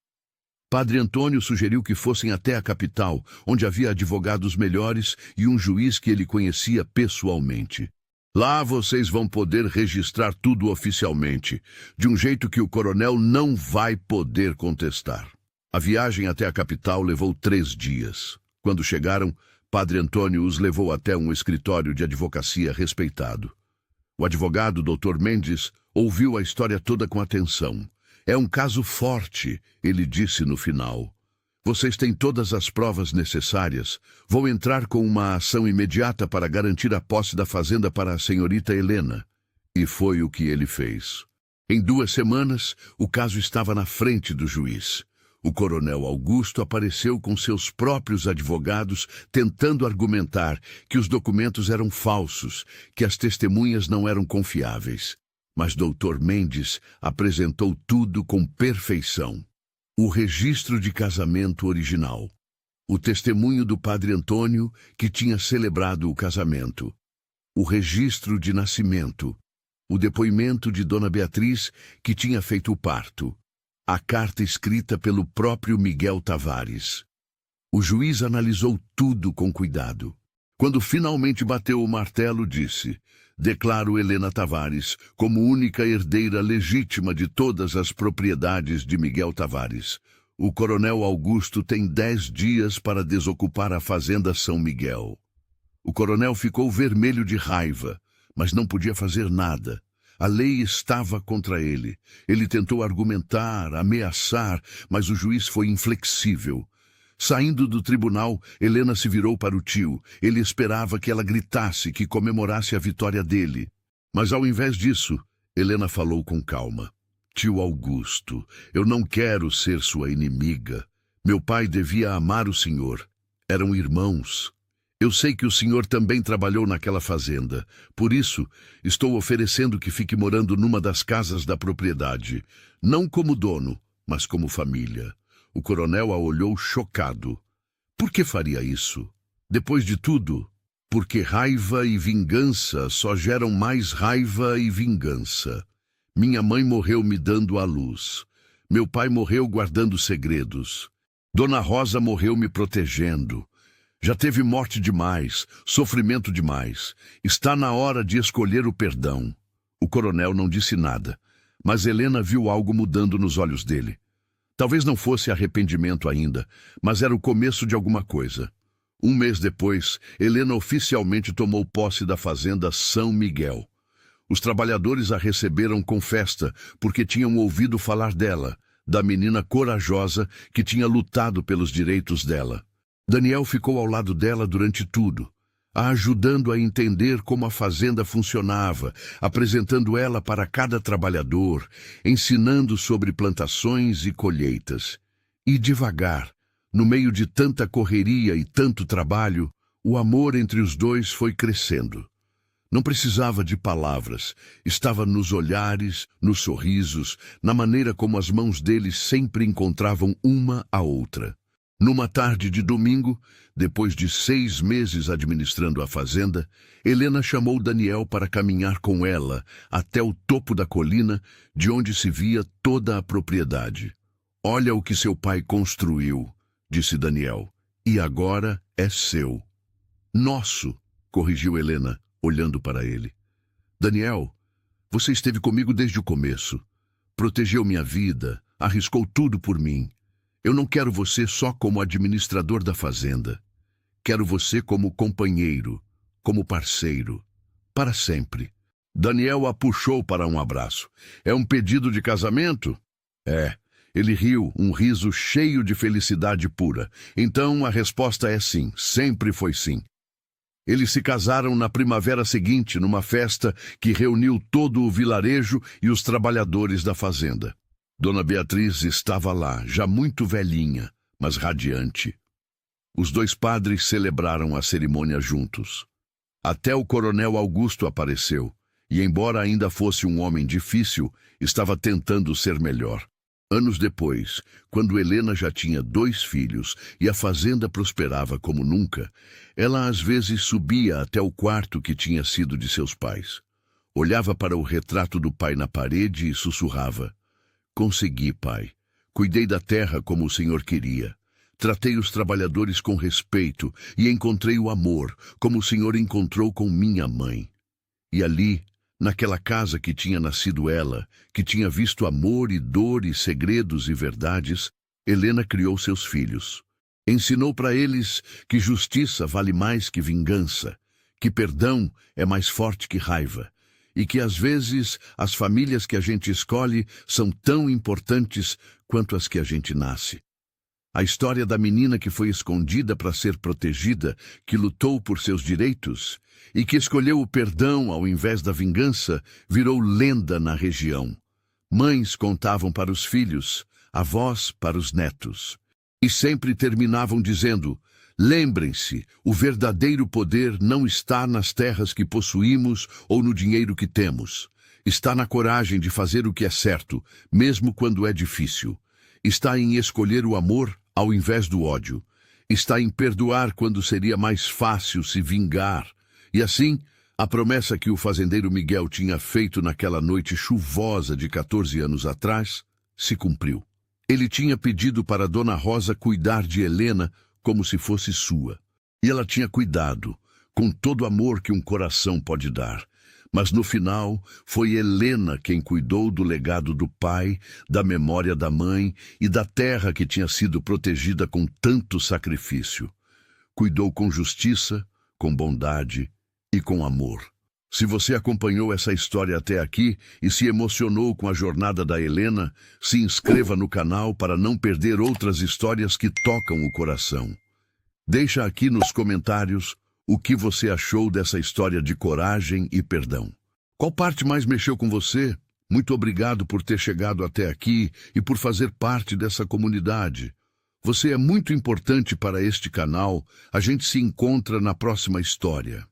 A: Padre Antônio sugeriu que fossem até a capital, onde havia advogados melhores e um juiz que ele conhecia pessoalmente. "Lá vocês vão poder registrar tudo oficialmente, de um jeito que o coronel não vai poder contestar." A viagem até a capital levou 3 dias. Quando chegaram, Padre Antônio os levou até um escritório de advocacia respeitado. O advogado, Dr. Mendes, ouviu a história toda com atenção. "É um caso forte", ele disse no final. Vocês têm todas as provas necessárias. Vou entrar com uma ação imediata para garantir a posse da fazenda para a senhorita Helena. E foi o que ele fez. Em 2 semanas, o caso estava na frente do juiz. O coronel Augusto apareceu com seus próprios advogados, tentando argumentar que os documentos eram falsos, que as testemunhas não eram confiáveis. Mas Dr. Mendes apresentou tudo com perfeição. O registro de casamento original. O testemunho do padre Antônio, que tinha celebrado o casamento. O registro de nascimento. O depoimento de Dona Beatriz, que tinha feito o parto. A carta escrita pelo próprio Miguel Tavares. O juiz analisou tudo com cuidado. Quando finalmente bateu o martelo, disse: declaro Helena Tavares como única herdeira legítima de todas as propriedades de Miguel Tavares. O coronel Augusto tem 10 dias para desocupar a fazenda São Miguel. O coronel ficou vermelho de raiva, mas não podia fazer nada. A lei estava contra ele. Ele tentou argumentar, ameaçar, mas o juiz foi inflexível. Saindo do tribunal, Helena se virou para o tio. Ele esperava que ela gritasse, que comemorasse a vitória dele. Mas ao invés disso, Helena falou com calma. Tio Augusto, eu não quero ser sua inimiga. Meu pai devia amar o senhor. Eram irmãos. Eu sei que o senhor também trabalhou naquela fazenda. Por isso, estou oferecendo que fique morando numa das casas da propriedade. Não como dono, mas como família. O coronel a olhou chocado. Por que faria isso? Depois de tudo, porque raiva e vingança só geram mais raiva e vingança. Minha mãe morreu me dando à luz. Meu pai morreu guardando segredos. Dona Rosa morreu me protegendo. Já teve morte demais, sofrimento demais. Está na hora de escolher o perdão. O coronel não disse nada, mas Helena viu algo mudando nos olhos dele. Talvez não fosse arrependimento ainda, mas era o começo de alguma coisa. 1 mês depois, Helena oficialmente tomou posse da fazenda São Miguel. Os trabalhadores a receberam com festa, porque tinham ouvido falar dela, da menina corajosa que tinha lutado pelos direitos dela. Daniel ficou ao lado dela durante tudo, a ajudando a entender como a fazenda funcionava, apresentando ela para cada trabalhador, ensinando sobre plantações e colheitas. E devagar, no meio de tanta correria e tanto trabalho, o amor entre os dois foi crescendo. Não precisava de palavras, estava nos olhares, nos sorrisos, na maneira como as mãos deles sempre encontravam uma a outra. Numa tarde de domingo, depois de 6 meses administrando a fazenda, Helena chamou Daniel para caminhar com ela até o topo da colina, de onde se via toda a propriedade. Olha o que seu pai construiu, disse Daniel, e agora é seu. Nosso, corrigiu Helena, olhando para ele. Daniel, você esteve comigo desde o começo. Protegeu minha vida, arriscou tudo por mim. Eu não quero você só como administrador da fazenda. Quero você como companheiro, como parceiro, para sempre. Daniel a puxou para um abraço. É um pedido de casamento? É. Ele riu, um riso cheio de felicidade pura. Então a resposta é sim, sempre foi sim. Eles se casaram na primavera seguinte, numa festa que reuniu todo o vilarejo e os trabalhadores da fazenda. Dona Beatriz estava lá, já muito velhinha, mas radiante. Os 2 padres celebraram a cerimônia juntos. Até o coronel Augusto apareceu, e embora ainda fosse um homem difícil, estava tentando ser melhor. Anos depois, quando Helena já tinha 2 filhos e a fazenda prosperava como nunca, ela às vezes subia até o quarto que tinha sido de seus pais. Olhava para o retrato do pai na parede e sussurrava: consegui, pai. Cuidei da terra como o senhor queria. Tratei os trabalhadores com respeito e encontrei o amor, como o senhor encontrou com minha mãe. E ali, naquela casa que tinha nascido ela, que tinha visto amor e dor e segredos e verdades, Helena criou seus filhos. Ensinou para eles que justiça vale mais que vingança, que perdão é mais forte que raiva, e que às vezes as famílias que a gente escolhe são tão importantes quanto as que a gente nasce. A história da menina que foi escondida para ser protegida, que lutou por seus direitos e que escolheu o perdão ao invés da vingança, virou lenda na região. Mães contavam para os filhos, avós para os netos. E sempre terminavam dizendo: lembrem-se, o verdadeiro poder não está nas terras que possuímos ou no dinheiro que temos. Está na coragem de fazer o que é certo, mesmo quando é difícil. Está em escolher o amor ao invés do ódio. Está em perdoar quando seria mais fácil se vingar. E assim, a promessa que o fazendeiro Miguel tinha feito naquela noite chuvosa de 14 anos atrás se cumpriu. Ele tinha pedido para Dona Rosa cuidar de Helena como se fosse sua. E ela tinha cuidado, com todo o amor que um coração pode dar. Mas no final, foi Helena quem cuidou do legado do pai, da memória da mãe e da terra que tinha sido protegida com tanto sacrifício. Cuidou com justiça, com bondade e com amor. Se você acompanhou essa história até aqui e se emocionou com a jornada da Helena, se inscreva no canal para não perder outras histórias que tocam o coração. Deixa aqui nos comentários o que você achou dessa história de coragem e perdão. Qual parte mais mexeu com você? Muito obrigado por ter chegado até aqui e por fazer parte dessa comunidade. Você é muito importante para este canal. A gente se encontra na próxima história.